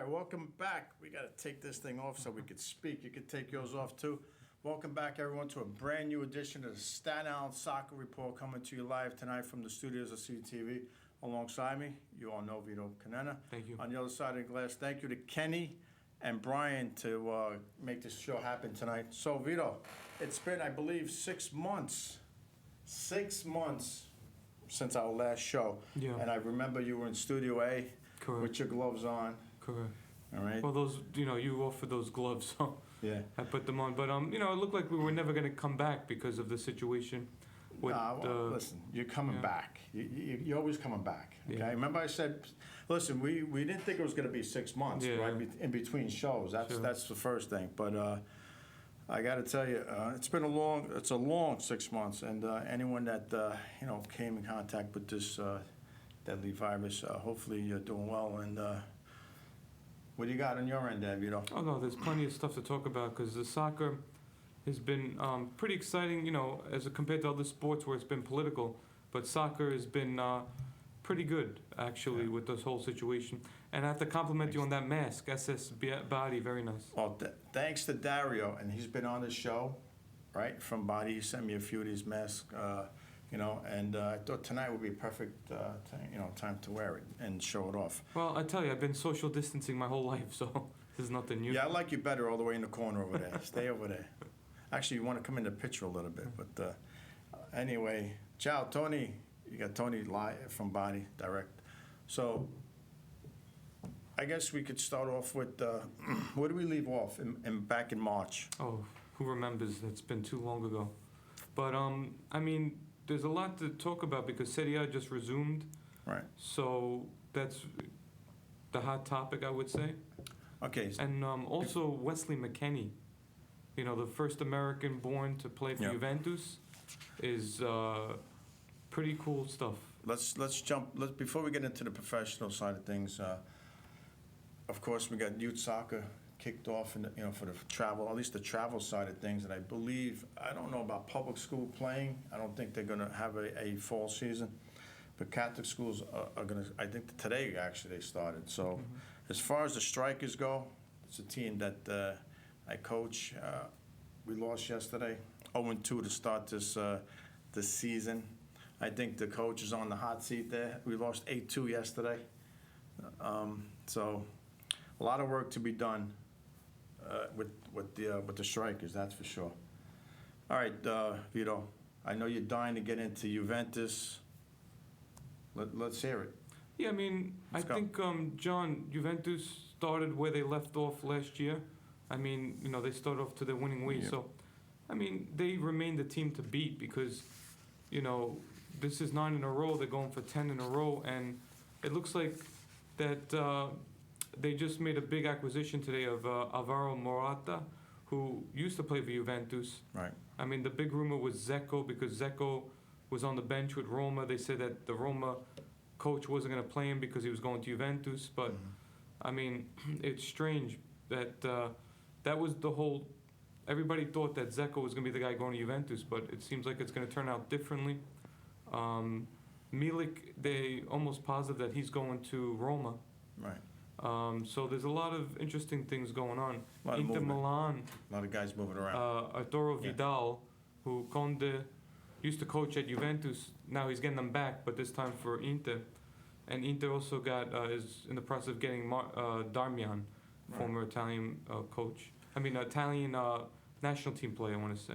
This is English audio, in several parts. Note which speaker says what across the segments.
Speaker 1: right, welcome back. We got to take this thing off so we could speak. You could take yours off too. Welcome back, everyone, to a brand new edition of the Staten Island Soccer Report, coming to you live tonight from the studios of CTV. Alongside me, you all know Vito Canena.
Speaker 2: Thank you.
Speaker 1: On the other side of the glass, thank you to Kenny and Brian to make this show happen tonight. So, Vito, it's been, I believe, 6 months. 6 months since our last show.
Speaker 2: Yeah.
Speaker 1: And I remember you were in Studio A.
Speaker 2: Correct.
Speaker 1: With your gloves on.
Speaker 2: Correct.
Speaker 1: All right.
Speaker 2: Well, those, you offered those gloves, so
Speaker 1: Yeah.
Speaker 2: I put them on. But, it looked like we were never going to come back because of the situation. With,
Speaker 1: listen, you're coming back. You're always coming back. Okay.
Speaker 2: Yeah.
Speaker 1: Remember I said, listen, we didn't think it was going to be 6 months, right? In between shows. That's the first thing. But I got to tell you, it's a long 6 months, and anyone that came in contact with this deadly virus, hopefully you're doing well. And what do you got on your end, Vito?
Speaker 2: Oh no, there's plenty of stuff to talk about because the soccer has been pretty exciting, as compared to other sports where it's been political. But soccer has been pretty good, actually, with this whole situation. And I have to compliment you on that mask, SS Body, very nice.
Speaker 1: Well, thanks to Dario, and he's been on the show, right, from Body. He sent me a few of these masks, and I thought tonight would be a perfect, time to wear it and show it off.
Speaker 2: Well, I tell you, I've been social distancing my whole life, so there's nothing new.
Speaker 1: Yeah, I like you better all the way in the corner over there. Stay over there. Actually, you want to come in the picture a little bit, but anyway, ciao, Tony. You got Tony live from Body Direct. So I guess we could start off with, where do we leave off back in March?
Speaker 2: Oh, who remembers? It's been too long ago. But, there's a lot to talk about because Serie A just resumed.
Speaker 1: Right.
Speaker 2: So that's the hot topic, I would say.
Speaker 1: Okay.
Speaker 2: And also Wesley McKennie, the first American born to play for Juventus, is pretty cool stuff.
Speaker 1: Let's jump. Before we get into the professional side of things, of course we got youth soccer kicked off, for the travel, at least the travel side of things. And I don't know about public school playing. I don't think they're going to have a fall season. But Catholic schools are going to, I think today actually they started. So as far as the strikers go, it's a team that I coach. We lost yesterday, 0-2 to start this season. I think the coach is on the hot seat there. We lost 8-2 yesterday. So a lot of work to be done with the strikers, that's for sure. All right, Vito, I know you're dying to get into Juventus. Let's hear it.
Speaker 2: Yeah, I think, John, Juventus started where they left off last year. They started off to their winning ways.
Speaker 1: Yeah.
Speaker 2: So, they remain the team to beat because, this is 9 in a row. They're going for 10 in a row. And it looks like that they just made a big acquisition today of Alvaro Morata, who used to play for Juventus.
Speaker 1: Right.
Speaker 2: The big rumor was Zeko because Zeko was on the bench with Roma. They said that the Roma coach wasn't going to play him because he was going to Juventus. But, it's strange that that was the whole... Everybody thought that Zeko was going to be the guy going to Juventus, but it seems like it's going to turn out differently. Milik, they almost positive that he's going to Roma.
Speaker 1: Right.
Speaker 2: So there's a lot of interesting things going on.
Speaker 1: Inter
Speaker 2: Milan.
Speaker 1: A lot of guys moving around.
Speaker 2: Arturo Vidal, who Conde used to coach at Juventus, now he's getting them back, but this time for Inter. And Inter also is in the process of getting Darmian, former Italian coach. Italian national team player, I want to say.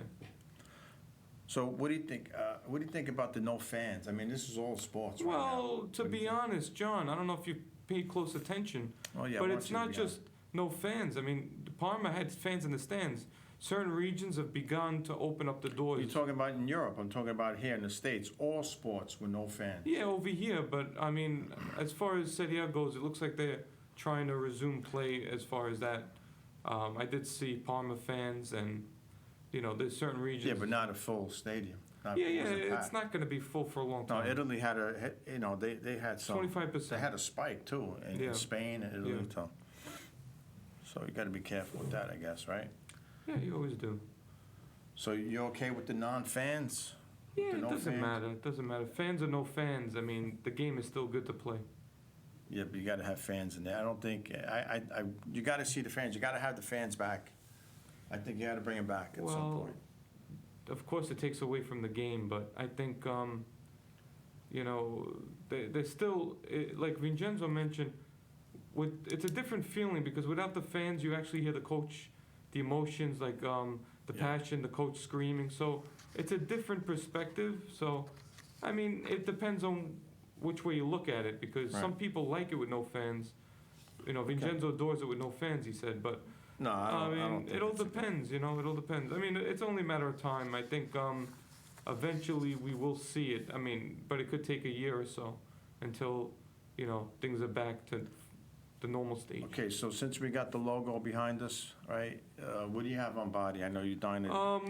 Speaker 1: So what do you think? What do you think about the no fans? This is all sports.
Speaker 2: Well, to be honest, John, I don't know if you paid close attention, but it's not just no fans. Parma had fans in the stands. Certain regions have begun to open up the doors.
Speaker 1: You're talking about in Europe. I'm talking about here in the States. All sports with no fans.
Speaker 2: Yeah, over here. But, as far as Serie A goes, it looks like they're trying to resume play as far as that. I did see Parma fans and, there's certain regions.
Speaker 1: Yeah, but not a full stadium.
Speaker 2: It's not going to be full for a long time.
Speaker 1: No, Italy had they had some.
Speaker 2: 25%.
Speaker 1: They had a spike, too, in Spain and Italy.
Speaker 2: Yeah.
Speaker 1: So you got to be careful with that, I guess, right?
Speaker 2: Yeah, you always do.
Speaker 1: So you're okay with the non-fans?
Speaker 2: Yeah, it doesn't matter. It doesn't matter. Fans or no fans, the game is still good to play.
Speaker 1: Yeah, but you got to have fans in there. I don't think you got to see the fans. You got to have the fans back. I think you got to bring them back at some
Speaker 2: Well,
Speaker 1: point.
Speaker 2: of course, it takes away from the game, but I think, you know, they still, like Vincenzo mentioned, it's a different feeling because without the fans, you actually hear the coach, the emotions, like the
Speaker 1: Yeah.
Speaker 2: passion, the coach screaming. So it's a different perspective. So, I mean, it depends on which way you look at it because
Speaker 1: Right.
Speaker 2: some people like it with no fans. You know, Vincenzo adores it with no fans, he said, but
Speaker 1: No, I don't think
Speaker 2: it all
Speaker 1: it's a good-
Speaker 2: depends, you know, it all depends. I mean, it's only a matter of time. I think eventually we will see it. I mean, but it could take a year or so until, you know, things are back to the normal stage.
Speaker 1: Okay, so since we got the logo behind us, right? What do you have on body? I know you're dying to.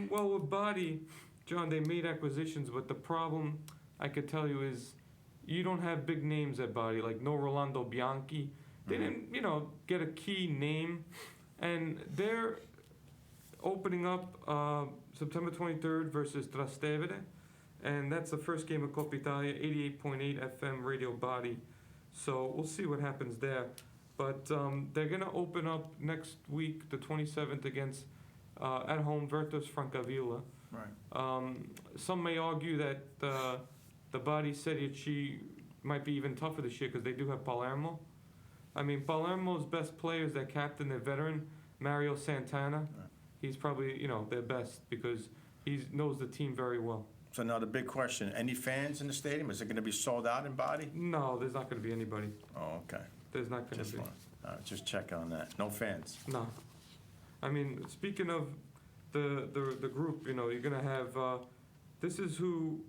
Speaker 2: Well, with Body, John, they made acquisitions, but the problem I could tell you is you don't have big names at Body, like no Rolando Bianchi. They
Speaker 1: Mhm.
Speaker 2: didn't, you know, get a key name, and they're opening up September 23rd versus Trastevere, and that's the first game of Coppa Italia, 88.8 FM Radio Body. So we'll see what happens there. But they're going to open up next week, the 27th, against at home Virtus Francavilla.
Speaker 1: Right.
Speaker 2: Some may argue that the Body Serie C might be even tougher this year because they do have Palermo. I mean, Palermo's best player is their captain, their veteran, Mario Santana.
Speaker 1: Right.
Speaker 2: He's probably, you know, their best because he knows the team very well.
Speaker 1: So now the big question: any fans in the stadium? Is it going to be sold out in body?
Speaker 2: No, there's not going to be anybody.
Speaker 1: Oh, okay.
Speaker 2: There's not going to be.
Speaker 1: Just check on that. No fans.
Speaker 2: No. I mean, speaking of the group, you know, you're going to have, this is who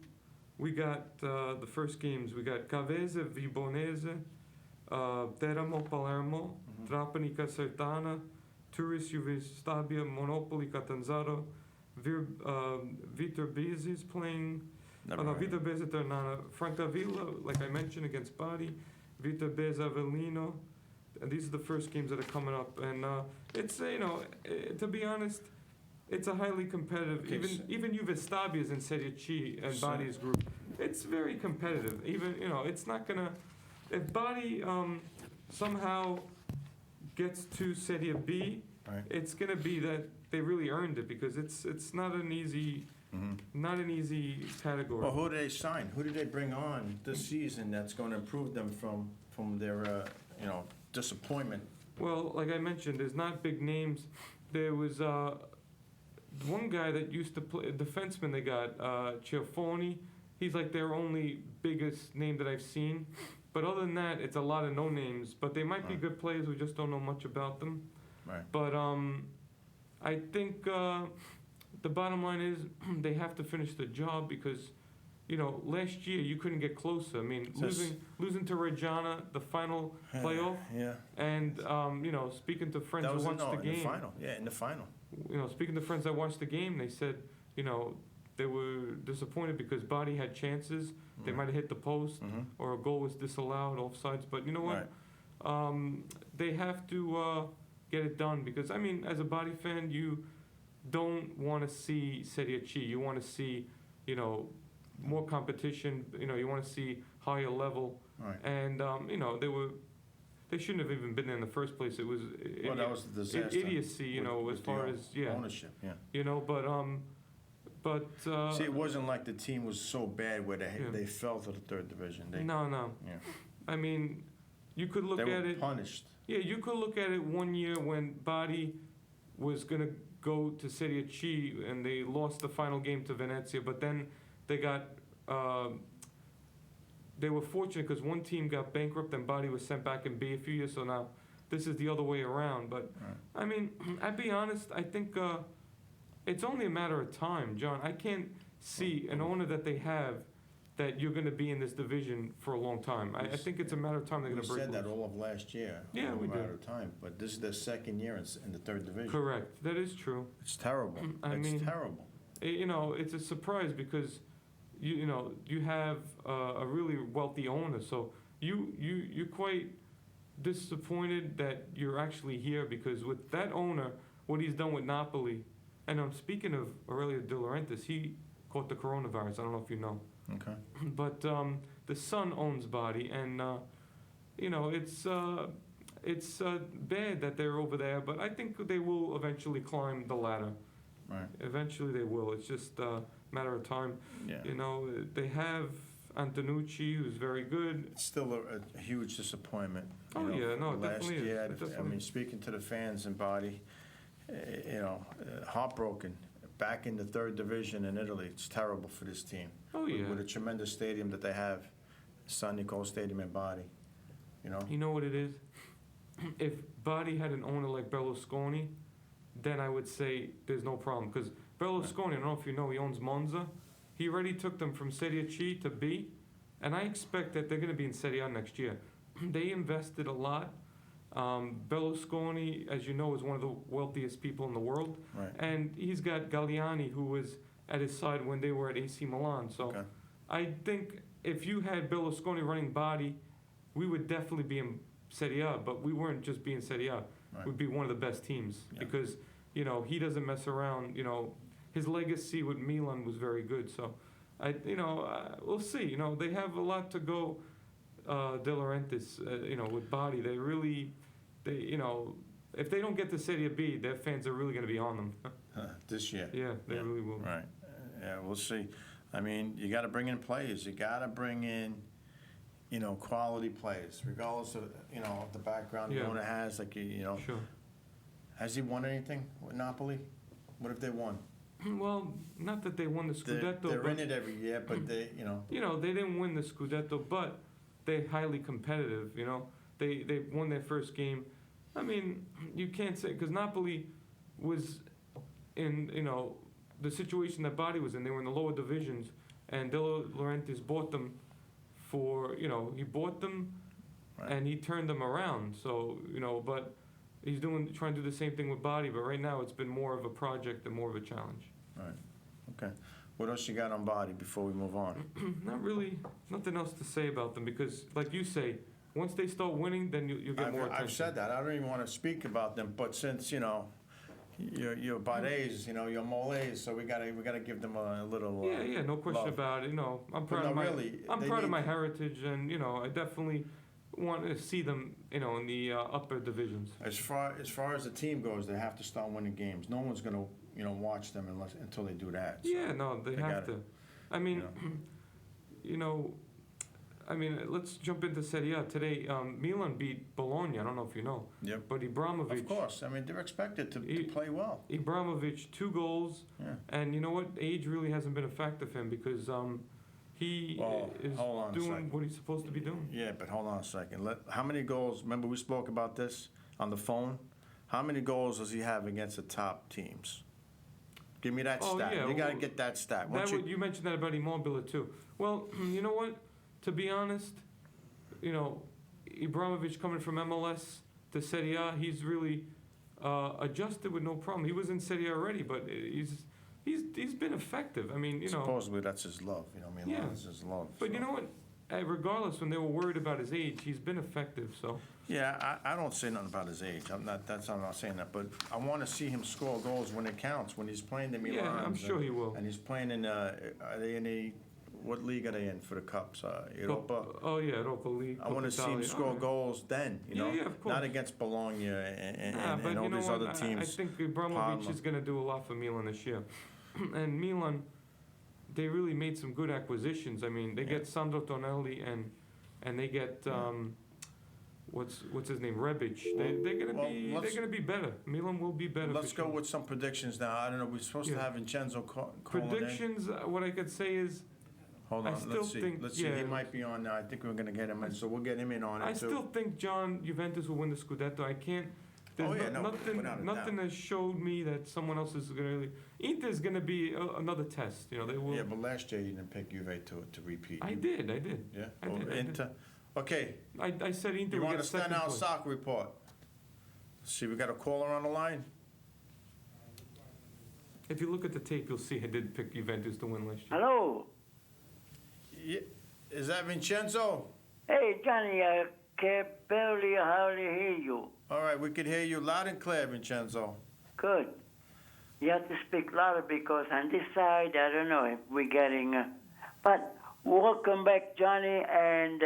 Speaker 2: we got the first games. We got Cavese, Vibonese, Teramo, Palermo,
Speaker 1: Mhm.
Speaker 2: Trapani, Casertana, Turis, Juve Stabia, Monopoli, Catanzaro, Viterbese is playing.
Speaker 1: Never
Speaker 2: No,
Speaker 1: heard of it.
Speaker 2: Viterbese Ternana, Francavilla, like I mentioned, against Bari, Viterbese Avellino. And these are the first games that are coming up. And it's, you know, to be honest, it's a highly competitive,
Speaker 1: Okay,
Speaker 2: even Juve Stabia is in Serie C and
Speaker 1: So-
Speaker 2: Bari's group. It's very competitive. Even, you know, it's not going to, if Bari somehow gets to Serie B,
Speaker 1: Right.
Speaker 2: it's going to be that they really earned it because it's not an easy
Speaker 1: Mhm.
Speaker 2: not an easy category.
Speaker 1: Well, who did they sign? Who did they bring on this season that's going to improve them from their disappointment?
Speaker 2: Well, like I mentioned, there's not big names. There was one guy that used to play, a defenseman they got, Ciaffoni. He's like their only biggest name that I've seen. But other than that, it's a lot of no names. But they might be
Speaker 1: Right.
Speaker 2: good players. We just don't know much about them.
Speaker 1: Right.
Speaker 2: But I think the bottom line is they have to finish the job because, you know, last year you couldn't get closer. I mean,
Speaker 1: Just-
Speaker 2: losing to Reggiana, the final playoff,
Speaker 1: Yeah.
Speaker 2: and you know, speaking to friends
Speaker 1: That
Speaker 2: who
Speaker 1: was
Speaker 2: watched the
Speaker 1: in the
Speaker 2: game,
Speaker 1: final. Yeah, in the final.
Speaker 2: you know, speaking to friends that watched the game, they said, you know, they were disappointed because Body had chances. They might have hit the post
Speaker 1: Mm-hmm.
Speaker 2: or a goal was disallowed, offsides. But you know what?
Speaker 1: Right.
Speaker 2: They have to get it done because, I mean, as a Body fan, you don't want to see Serie C. You want to see, you know, more competition. You know, you want to see higher level.
Speaker 1: Right.
Speaker 2: And, you know, they shouldn't have even been there in the first place. It was,
Speaker 1: Well, that was a disaster.
Speaker 2: idiocy, you know, as
Speaker 1: with
Speaker 2: far
Speaker 1: the
Speaker 2: as, yeah,
Speaker 1: ownership. Yeah.
Speaker 2: you know, but
Speaker 1: See, it wasn't like the team was so bad where
Speaker 2: Yeah.
Speaker 1: they fell to the third division. They,
Speaker 2: no.
Speaker 1: Yeah.
Speaker 2: I mean, you could look
Speaker 1: they
Speaker 2: at
Speaker 1: were
Speaker 2: it.
Speaker 1: punished.
Speaker 2: Yeah, you could look at it one year when Bari was going to go to Serie C and they lost the final game to Venezia, but then they got, they were fortunate because one team got bankrupt and Bari was sent back in B a few years, so now this is the other way around. But,
Speaker 1: Right.
Speaker 2: I mean, I'd be honest, I think it's only a matter of time, John. I can't see an owner that they have that you're going to be in this division for a long time. I think it's a matter of time they're
Speaker 1: We
Speaker 2: going to break
Speaker 1: said that
Speaker 2: loose.
Speaker 1: all of last year.
Speaker 2: Yeah, we
Speaker 1: We're out
Speaker 2: did.
Speaker 1: of time, but this is their second year in the third division.
Speaker 2: Correct. That is true.
Speaker 1: It's terrible.
Speaker 2: I mean-
Speaker 1: It's terrible.
Speaker 2: You know, it's a surprise because you know you have a really wealthy owner, so you're quite disappointed that you're actually here because with that owner, what he's done with Napoli, and I'm speaking of Aurelio De Laurentiis, he caught the coronavirus. I don't know if you know.
Speaker 1: Okay.
Speaker 2: But the son owns Body, and it's bad that they're over there, but I think they will eventually climb the ladder.
Speaker 1: Right.
Speaker 2: Eventually they will. It's just a matter of time.
Speaker 1: Yeah.
Speaker 2: They have Antonucci, who's very good.
Speaker 1: It's still a huge disappointment.
Speaker 2: Oh, yeah, no, it
Speaker 1: last
Speaker 2: definitely is.
Speaker 1: year,
Speaker 2: It definitely
Speaker 1: I mean,
Speaker 2: is.
Speaker 1: speaking to the fans in Body, heartbroken. Back in the third division in Italy, it's terrible for this team.
Speaker 2: Oh, yeah.
Speaker 1: With a tremendous stadium that they have, San Nicole Stadium in Body.
Speaker 2: You know what it is? If Body had an owner like Berlusconi, then I would say there's no problem. Because Berlusconi, I don't know if you know, he owns Monza. He already took them from Serie C to B, and I expect that they're going to be in Serie A next year. They invested a lot. Berlusconi, as you know, is one of the wealthiest people in the world.
Speaker 1: Right.
Speaker 2: And he's got Galliani, who was at his side when they were at AC Milan. So
Speaker 1: Okay.
Speaker 2: I think if you had Berlusconi running Body, we would definitely be in Serie A, but we weren't just being Serie A.
Speaker 1: Right.
Speaker 2: We'd be one of the best teams
Speaker 1: Yeah.
Speaker 2: because, he doesn't mess around. His legacy with Milan was very good. So, we'll see. They have a lot to go, De Laurentiis, with Body. If they don't get to Serie B, their fans are really going to be on them.
Speaker 1: This year.
Speaker 2: Yeah, they
Speaker 1: Yeah.
Speaker 2: really will.
Speaker 1: Right. Yeah, we'll see. I mean, you got to bring in players. You got to bring in, quality players, regardless of, the background the
Speaker 2: Yeah.
Speaker 1: owner has.
Speaker 2: Sure.
Speaker 1: Has he won anything with Napoli? What have they won?
Speaker 2: Well, not that they won the Scudetto.
Speaker 1: They're
Speaker 2: but,
Speaker 1: in it every year, but they.
Speaker 2: they didn't win the Scudetto, but they're highly competitive. They won their first game. I mean, you can't say because Napoli was in the situation that Bari was in. They were in the lower divisions, and De Laurentiis bought them for he bought them,
Speaker 1: Right.
Speaker 2: and he turned them around. So but he's trying to do the same thing with Bari. But right now, it's been more of a project and more of a challenge.
Speaker 1: Right. Okay. What else you got on Body before we move on?
Speaker 2: Not really, nothing else to say about them because, like you say, once they start winning, then you'll get more attention.
Speaker 1: I've said that. I don't even want to speak about them, but since you're Bades, you're Moles, so we gotta give them a little.
Speaker 2: Yeah, no question
Speaker 1: love.
Speaker 2: about it. I'm
Speaker 1: But
Speaker 2: proud
Speaker 1: no,
Speaker 2: of my
Speaker 1: really,
Speaker 2: I'm
Speaker 1: they
Speaker 2: proud of
Speaker 1: need-
Speaker 2: my heritage, and I definitely want to see them, in the upper divisions.
Speaker 1: As far as the team goes, they have to start winning games. No one's gonna watch them until they do that. So,
Speaker 2: Yeah, no, they have
Speaker 1: gotta-
Speaker 2: to. I mean, let's jump into Serie A today. Milan beat Bologna. I don't know if you know,
Speaker 1: Yep.
Speaker 2: but Ibrahimovic.
Speaker 1: Of course. I mean, they're expected to
Speaker 2: He-
Speaker 1: play well.
Speaker 2: Ibrahimovic 2 goals.
Speaker 1: Yeah.
Speaker 2: And you know what? Age really hasn't been a factor for him because he
Speaker 1: Well,
Speaker 2: is
Speaker 1: hold on a
Speaker 2: doing
Speaker 1: second.
Speaker 2: what he's supposed to be doing.
Speaker 1: Yeah, but hold on a second. How many goals? Remember we spoke about this on the phone. How many goals does he have against the top teams? Give me that
Speaker 2: Oh,
Speaker 1: stat.
Speaker 2: yeah,
Speaker 1: You got to
Speaker 2: well,
Speaker 1: get that stat.
Speaker 2: You mentioned that about Immobile too. Well, you know what? To be honest, Ibrahimovic coming from MLS to Serie A, he's really adjusted with no problem. He was in Serie A already, but he's been effective. I mean,
Speaker 1: Supposedly that's his love. Milan
Speaker 2: Yeah.
Speaker 1: is his love.
Speaker 2: But
Speaker 1: so.
Speaker 2: you know what? Regardless, when they were worried about his age, he's been effective. So.
Speaker 1: Yeah, I don't say nothing about his age. I'm not saying that. But I want to see him score goals when it counts. When he's playing the Milan.
Speaker 2: Yeah, I'm sure he will.
Speaker 1: And he's playing in. Are they in what league are they in for the cups? Europa.
Speaker 2: Oh yeah, Europa League.
Speaker 1: I want to see him score goals then.
Speaker 2: Yeah, of course.
Speaker 1: Not against Bologna and
Speaker 2: But
Speaker 1: all
Speaker 2: you know
Speaker 1: these
Speaker 2: what?
Speaker 1: other teams.
Speaker 2: I think Ibrahimovic
Speaker 1: Parma.
Speaker 2: is going to do a lot for Milan this year. And Milan, they really made some good acquisitions. I mean, they
Speaker 1: Yeah.
Speaker 2: get Sandro Tonelli and they get what's his name, Rebic. They're gonna be better. Milan will be better.
Speaker 1: Let's
Speaker 2: for
Speaker 1: go
Speaker 2: sure.
Speaker 1: with some predictions now. I don't know. We're supposed to
Speaker 2: Yeah.
Speaker 1: have Vincenzo calling in.
Speaker 2: Predictions. What I could say is,
Speaker 1: Hold
Speaker 2: I
Speaker 1: on.
Speaker 2: still
Speaker 1: Let's see.
Speaker 2: think-
Speaker 1: Let's see.
Speaker 2: yeah.
Speaker 1: He might be on now. I think we're going to get him in, so we'll get him in on it
Speaker 2: I
Speaker 1: too.
Speaker 2: still think Juventus will win the Scudetto. I can't. There's
Speaker 1: Oh, yeah, no,
Speaker 2: nothing.
Speaker 1: without a
Speaker 2: Nothing
Speaker 1: doubt.
Speaker 2: has showed me that someone else is gonna. Inter's gonna be another test. They will.
Speaker 1: Yeah, but last year you didn't pick Juve to repeat.
Speaker 2: I did.
Speaker 1: Yeah.
Speaker 2: I did.
Speaker 1: Inter. Okay.
Speaker 2: I said Inter
Speaker 1: You
Speaker 2: would
Speaker 1: want
Speaker 2: get
Speaker 1: to stand
Speaker 2: second
Speaker 1: out
Speaker 2: place.
Speaker 1: soccer report? See, we got a caller on the line.
Speaker 2: If you look at the tape, you'll see I did pick Juventus to win last year.
Speaker 3: Hello.
Speaker 1: Yeah. Is that Vincenzo?
Speaker 3: Hey, Johnny, I can barely hardly hear you.
Speaker 1: All right, we can hear you loud and clear, Vincenzo.
Speaker 3: Good. You have to speak louder because on this side, I don't know if we're getting... but welcome back, Johnny, and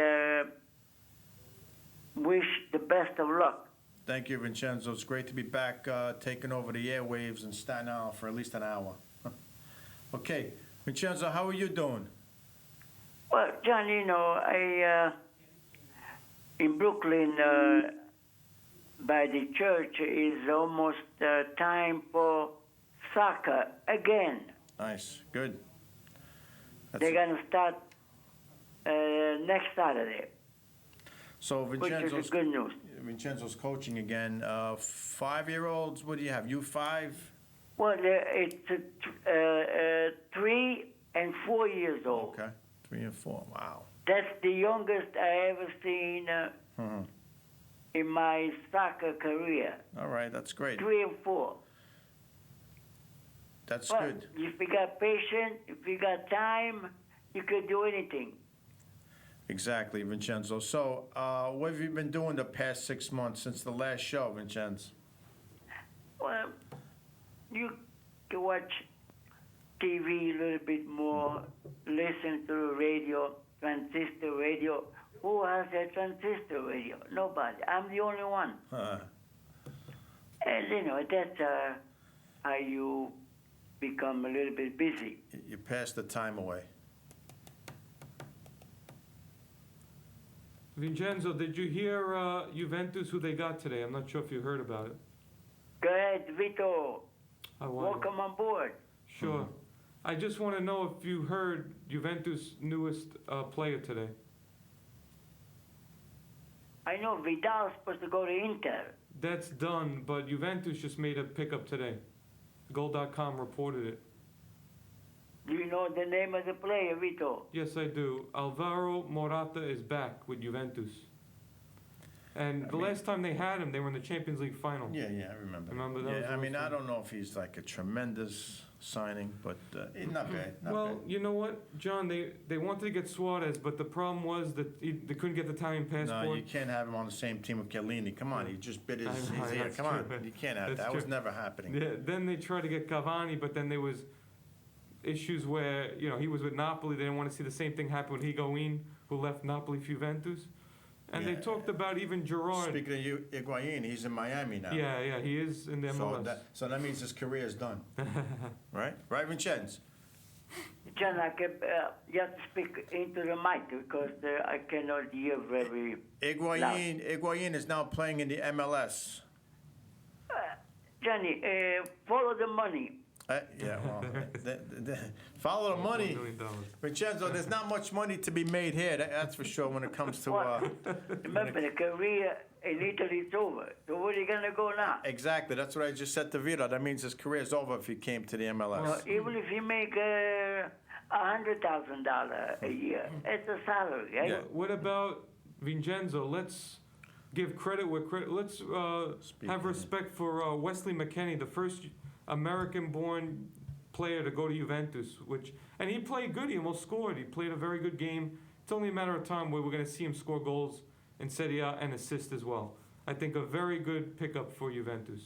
Speaker 3: best of luck.
Speaker 1: Thank you, Vincenzo. It's great to be back taking over the airwaves in Staten Island for at least an hour. Okay, Vincenzo, how are you doing?
Speaker 3: Well, John, you know, I in Brooklyn by the church is almost time for soccer again.
Speaker 1: Nice, good.
Speaker 3: They're going to start next Saturday,
Speaker 1: So
Speaker 3: which is
Speaker 1: Vincenzo's,
Speaker 3: good news.
Speaker 1: Vincenzo's coaching again. 5-year-olds, what do you have? You 5?
Speaker 3: Well, it's 3 and 4 years old.
Speaker 1: Okay, 3 and 4. Wow.
Speaker 3: That's the youngest I ever seen
Speaker 1: Mhm.
Speaker 3: in my soccer career.
Speaker 1: All right, that's great.
Speaker 3: 3 and 4.
Speaker 1: That's
Speaker 3: But
Speaker 1: good.
Speaker 3: if you got patience, if you got time, you could do anything.
Speaker 1: Exactly, Vincenzo. So, what have you been doing the past 6 months since the last show, Vincenzo?
Speaker 3: Well, you can watch TV a little bit more, listen to the radio, transistor radio. Who has a transistor radio? Nobody. I'm the only one. And, you know, that's how you become a little bit busy.
Speaker 1: You passed the time away.
Speaker 2: Vincenzo, did you hear Juventus who they got today? I'm not sure if you heard about it.
Speaker 3: Go ahead, Vito.
Speaker 2: I want
Speaker 3: Welcome on board.
Speaker 2: Sure. I just want to know if you heard Juventus' newest player today.
Speaker 3: I know Vidal's supposed to go to Inter.
Speaker 2: That's done, but Juventus just made a pickup today. Goal.com reported it.
Speaker 3: Do you know the name of the player, Vito?
Speaker 2: Yes, I do. Alvaro Morata is back with Juventus. And the last time they had him, they were in the Champions League final.
Speaker 1: Yeah, I remember.
Speaker 2: Remember that was
Speaker 1: Yeah,
Speaker 2: the
Speaker 1: I mean,
Speaker 2: last
Speaker 1: I
Speaker 2: time.
Speaker 1: don't know if he's like a tremendous signing, but not bad. Not
Speaker 2: Well,
Speaker 1: bad.
Speaker 2: you know what, John? They wanted to get Suarez, but the problem was that they couldn't get the Italian passport.
Speaker 1: No, you can't have him on the same team with Chiellini. Come on, he just bit his
Speaker 2: I know,
Speaker 1: ear.
Speaker 2: that's
Speaker 1: Come on,
Speaker 2: true.
Speaker 1: you can't have
Speaker 2: That's
Speaker 1: that. That was
Speaker 2: true.
Speaker 1: never happening.
Speaker 2: Yeah, then they tried to get Cavani, but then there was issues where, you know, he was with Napoli. They didn't want to see the same thing happen with Higuain, who left Napoli for Juventus. And they
Speaker 1: Yeah.
Speaker 2: talked about even Gerard.
Speaker 1: Speaking of Higuain, he's in Miami now.
Speaker 2: Yeah, he is in the MLS.
Speaker 1: So that means his career is done, right? Right, Vincenzo?
Speaker 3: John, you have to speak into the mic because I cannot hear very.
Speaker 1: Higuain is now playing in the MLS.
Speaker 3: Johnny, follow the money.
Speaker 1: Yeah, well, follow the money.
Speaker 2: $1 million.
Speaker 1: Vincenzo, there's not much money to be made here, that's for sure, when it comes to...
Speaker 3: Remember, the career in Italy is over. So where are you going to go now?
Speaker 1: Exactly, that's what I just said to Vito. That means his career's over if he came to the MLS.
Speaker 3: Well, even if you make $100,000 a year, it's a salary, right?
Speaker 1: Yeah.
Speaker 2: What about Vincenzo? Let's give credit where credit. Let's have respect for Wesley McKennie, the first American-born player to go to Juventus. And he played good. He almost scored. He played a very good game. It's only a matter of time where we're going to see him score goals in Serie A and assist as well. I think a very good pickup for Juventus.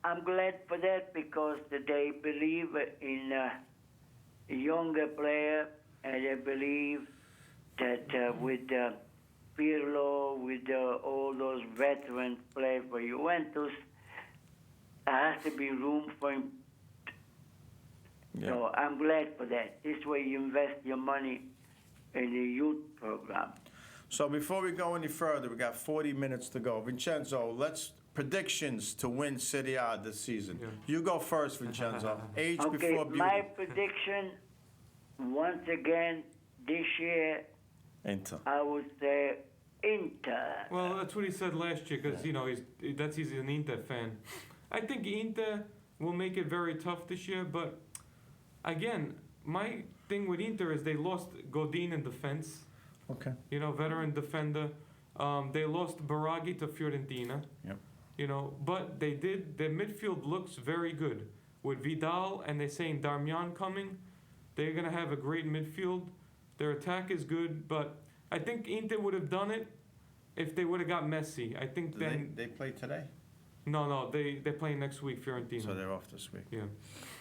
Speaker 3: I'm glad for that because they believe in a younger player, and they believe that with Pirlo, with all those veterans play for Juventus, there has to be room for him.
Speaker 1: Yeah.
Speaker 3: So I'm glad for that. This way you invest your money in the youth program.
Speaker 1: So before we go any further, we got 40 minutes to go. Vincenzo, let's predictions to win Serie A this season.
Speaker 2: Yeah.
Speaker 1: You go first, Vincenzo. Age
Speaker 3: Okay,
Speaker 1: before beauty.
Speaker 3: my prediction, once again, this year,
Speaker 1: Inter.
Speaker 3: I would say Inter.
Speaker 2: Well, that's what he said last year because, you know, he's an Inter fan. I think Inter will make it very tough this year, but again, my thing with Inter is they lost Godin in defense,
Speaker 1: Okay.
Speaker 2: you know, veteran defender. They lost Baraghi to Fiorentina,
Speaker 1: Yep.
Speaker 2: you know, but their midfield looks very good. With Vidal and they're saying Darmian coming, they're going to have a great midfield. Their attack is good, but I think Inter would have done it if they would have got Messi. I think then...
Speaker 1: They play today?
Speaker 2: No, they're playing next week, Fiorentina.
Speaker 1: So they're off this week.
Speaker 2: Yeah.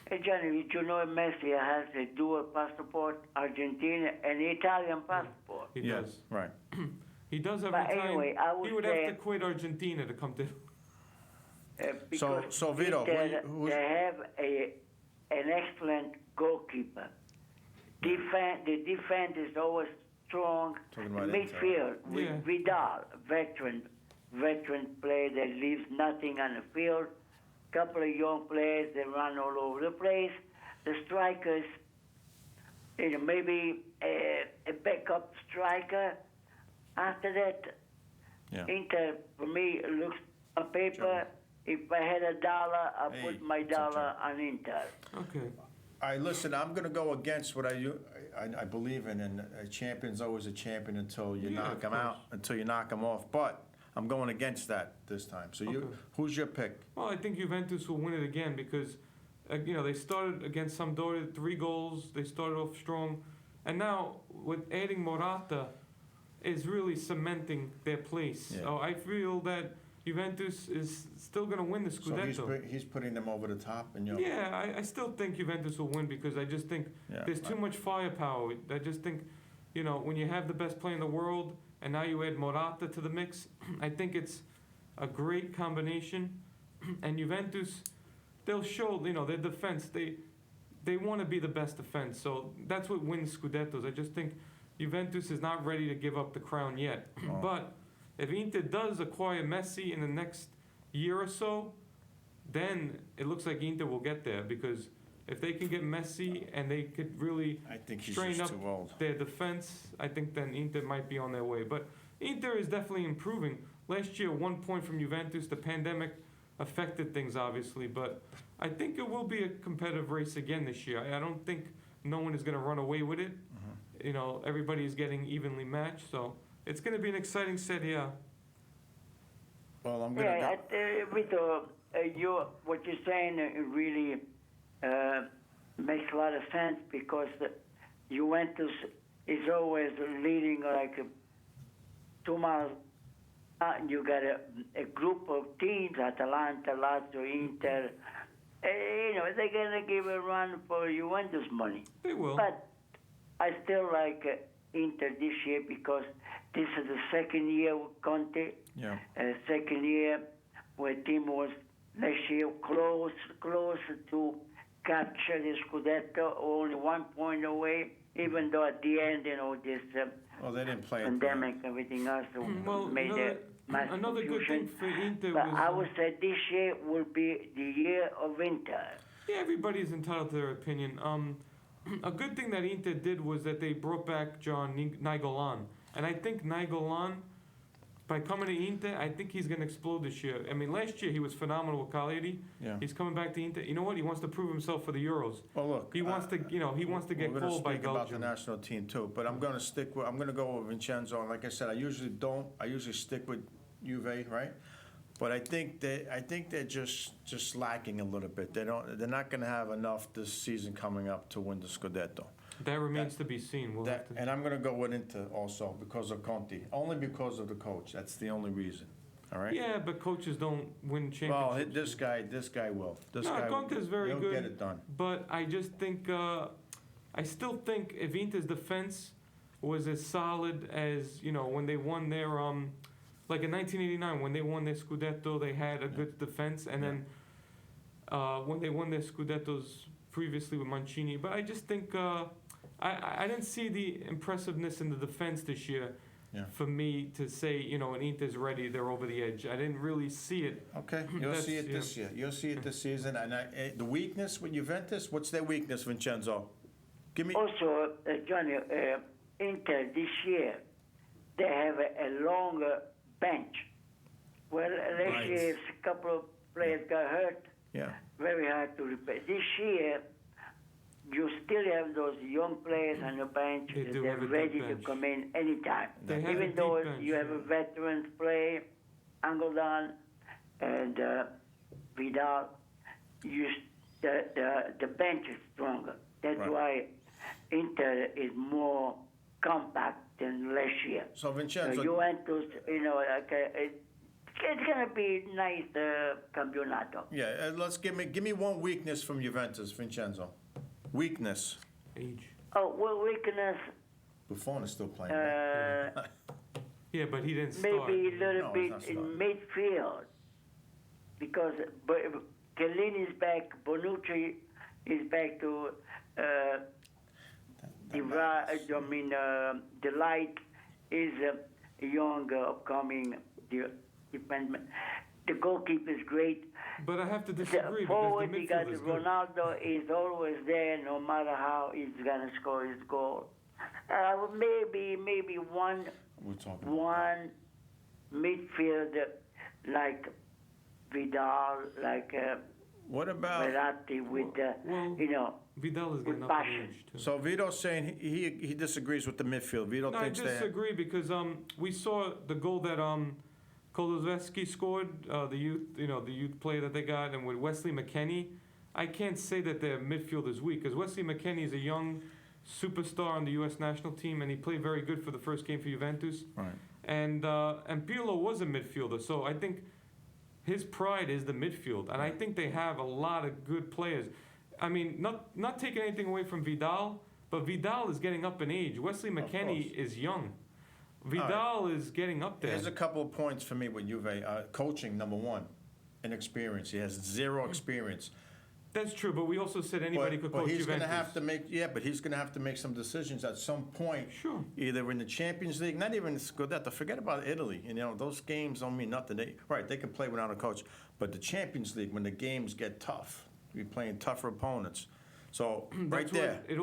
Speaker 3: Hey, Johnny, did you know Messi has a dual passport, Argentina and Italian passport?
Speaker 2: He
Speaker 1: Yes,
Speaker 2: does.
Speaker 1: right.
Speaker 2: He does have
Speaker 3: But
Speaker 2: time.
Speaker 3: anyway, I would
Speaker 2: He would
Speaker 3: say-
Speaker 2: have to quit Argentina to come to.
Speaker 3: Because
Speaker 1: so Vito, who's-
Speaker 3: they have an excellent goalkeeper. The defense is always strong.
Speaker 1: Talking about
Speaker 3: Midfield with
Speaker 2: Yeah.
Speaker 3: Vidal, veteran player that leaves nothing on the field. Couple of young players that run all over the place. The strikers, maybe a backup striker. After that,
Speaker 1: Yeah.
Speaker 3: Inter, for me, looks on paper. If I had $1, I'll
Speaker 1: Hey,
Speaker 3: put my
Speaker 1: it's a
Speaker 3: dollar on Inter.
Speaker 2: Okay.
Speaker 1: All right, listen, I'm going to go against what I believe in, and a champion's always a champion until you
Speaker 2: Yeah,
Speaker 1: knock
Speaker 2: of
Speaker 1: him out,
Speaker 2: course.
Speaker 1: until you knock him off. But I'm going against that this time. So
Speaker 2: Okay.
Speaker 1: who's your pick?
Speaker 2: Well, I think Juventus will win it again because, they started against Sampdoria, 3 goals. They started off strong, and now with adding Morata, is really cementing their place.
Speaker 1: Yeah.
Speaker 2: So I feel that Juventus is still going to win the
Speaker 1: So
Speaker 2: Scudetto.
Speaker 1: he's putting them over the top, and
Speaker 2: Yeah, I still think Juventus will win because I just think
Speaker 1: Yeah,
Speaker 2: there's too much firepower. I just think, when you have the best player in the world and now you add Morata to the mix, I think it's a great combination. And Juventus, they'll show, their defense. They want to be the best defense. So that's what wins Scudettos. I just think Juventus is not ready to give up the crown yet.
Speaker 1: Oh.
Speaker 2: But if Inter does acquire Messi in the next year or so, then it looks like Inter will get there because if they can get Messi and they could really
Speaker 1: I think he's
Speaker 2: strain
Speaker 1: just
Speaker 2: up
Speaker 1: too old.
Speaker 2: their defense, I think then Inter might be on their way. But Inter is definitely improving. Last year, 1 point from Juventus. The pandemic affected things, obviously, but I think it will be a competitive race again this year. I don't think no one is going to run away with it. Everybody is getting evenly matched, so it's going to be an exciting Serie A.
Speaker 1: Well, I'm going to
Speaker 3: Yeah, Vito, what you're saying really makes a lot of sense because Juventus is always leading like 2 miles. You got a group of teams, Atalanta, Lazio, Inter. They're going to give a run for Juventus money.
Speaker 2: They will.
Speaker 3: But I still like Inter this year because this is the second year with Conte.
Speaker 1: Yeah.
Speaker 3: Second year where team was last year close to capture the Scudetto, only 1 point away, even though at the end, this
Speaker 1: Well, they didn't play it.
Speaker 3: pandemic, everything else
Speaker 2: Well,
Speaker 3: made a mass
Speaker 2: another good thing
Speaker 3: confusion.
Speaker 2: for Inter
Speaker 3: But
Speaker 2: was...
Speaker 3: I would say this year will be the year of Inter.
Speaker 2: Yeah, everybody's entitled to their opinion. A good thing that Inter did was that they brought back John Nainggolan. And I think Nainggolan, by coming to Inter, I think he's going to explode this year. I mean, last year he was phenomenal with Cagliari.
Speaker 1: Yeah.
Speaker 2: He's coming back to Inter. You know what? He wants to prove himself for the Euros.
Speaker 1: Well, look.
Speaker 2: He wants to, he wants to get
Speaker 1: We're going to
Speaker 2: called by
Speaker 1: speak about the
Speaker 2: Belgium.
Speaker 1: national team too, but I'm going to go with Vincenzo. And like I said, I usually stick with Juve, right? But I think they're just lacking a little bit. They're not going to have enough this season coming up to win the Scudetto.
Speaker 2: That remains to be seen. We'll have to...
Speaker 1: And I'm going to go with Inter also because of Conte, only because of the coach. That's the only reason. All right.
Speaker 2: Yeah, but coaches don't win
Speaker 1: Well,
Speaker 2: championships.
Speaker 1: this guy will.
Speaker 2: Conte is very
Speaker 1: he'll
Speaker 2: good.
Speaker 1: get it done.
Speaker 2: But I just think, I still think if Inter's defense was as solid as, when they won their, like in 1989, when they won their Scudetto, they had a good defense. And then when they won their Scudettos previously with Mancini. But I just think, I didn't see the impressiveness in the defense this year.
Speaker 1: Yeah.
Speaker 2: For me to say, when Inter's ready, they're over the edge. I didn't really see it.
Speaker 1: Okay, you'll
Speaker 2: That's-
Speaker 1: see it this year. You'll see it this season. And the weakness with Juventus, what's their weakness, Vincenzo? Give me.
Speaker 3: Also, Johnny, Inter this year, they have a longer bench. Well, last
Speaker 1: Right.
Speaker 3: year, a couple of players got hurt.
Speaker 1: Yeah.
Speaker 3: Very hard to replace. This year, you still have those young players on the bench
Speaker 2: They
Speaker 3: that
Speaker 2: do
Speaker 3: they're
Speaker 2: have a deep
Speaker 3: ready
Speaker 2: bench.
Speaker 3: to come in anytime.
Speaker 2: They have a
Speaker 3: Even
Speaker 2: deep
Speaker 3: though
Speaker 2: bench,
Speaker 3: you have a
Speaker 2: yeah.
Speaker 3: veterans play, Angolan and Vidal, the bench is stronger. That's
Speaker 1: Right.
Speaker 3: why Inter is more compact than last year.
Speaker 1: So Vincenzo,
Speaker 3: Juventus, it's going to be nice campionato.
Speaker 1: yeah, let's give me one weakness from Juventus, Vincenzo. Weakness.
Speaker 2: Age.
Speaker 3: Oh, well, weakness.
Speaker 1: Buffon is still playing. Right?
Speaker 3: Uh,
Speaker 2: Yeah, but he didn't start.
Speaker 3: maybe a little
Speaker 1: No, he's
Speaker 3: bit
Speaker 1: not
Speaker 3: in
Speaker 1: starting.
Speaker 3: midfield because Chiellini is back, Bonucci is back to the light is a young upcoming defenseman. The goalkeeper is great.
Speaker 2: But I have to
Speaker 3: The
Speaker 2: disagree because
Speaker 3: forward,
Speaker 2: the
Speaker 3: you got
Speaker 2: midfield is good.
Speaker 3: Ronaldo is always there, no matter how he's gonna score his goal. Maybe one
Speaker 1: We're talking about
Speaker 3: midfielder like Vidal, like
Speaker 1: what about?
Speaker 3: Verratti with
Speaker 2: well, Vidal is getting
Speaker 3: with
Speaker 2: up in
Speaker 3: passion.
Speaker 2: age too.
Speaker 1: So Vito's saying he disagrees with the midfield. Vito
Speaker 2: No, I
Speaker 1: thinks that.
Speaker 2: disagree because we saw the goal that Kolozevsky scored, the youth player that they got, and with Wesley McKennie, I can't say that their midfield is weak because Wesley McKennie is a young superstar on the U.S. national team, and he played very good for the first game for Juventus.
Speaker 1: Right.
Speaker 2: And Pirlo was a midfielder, so I think his pride is the midfield, and I think they have a lot of good players. I mean, not taking anything away from Vidal, but Vidal is getting up in age. Wesley McKennie is young. Vidal is getting up there.
Speaker 1: Here's a couple of points for me with Juve. Coaching, number one, inexperience. He has zero experience.
Speaker 2: That's true, but we also said anybody could
Speaker 1: But
Speaker 2: coach
Speaker 1: he's going
Speaker 2: Juventus.
Speaker 1: to have to make, but he's going to have to make some decisions at some point.
Speaker 2: Sure.
Speaker 1: Either in the Champions League, not even that. Forget about Italy. Those games don't mean nothing. They can play without a coach. But the Champions League, when the games get tough, you're playing tougher opponents. So right
Speaker 2: That's
Speaker 1: there,
Speaker 2: what it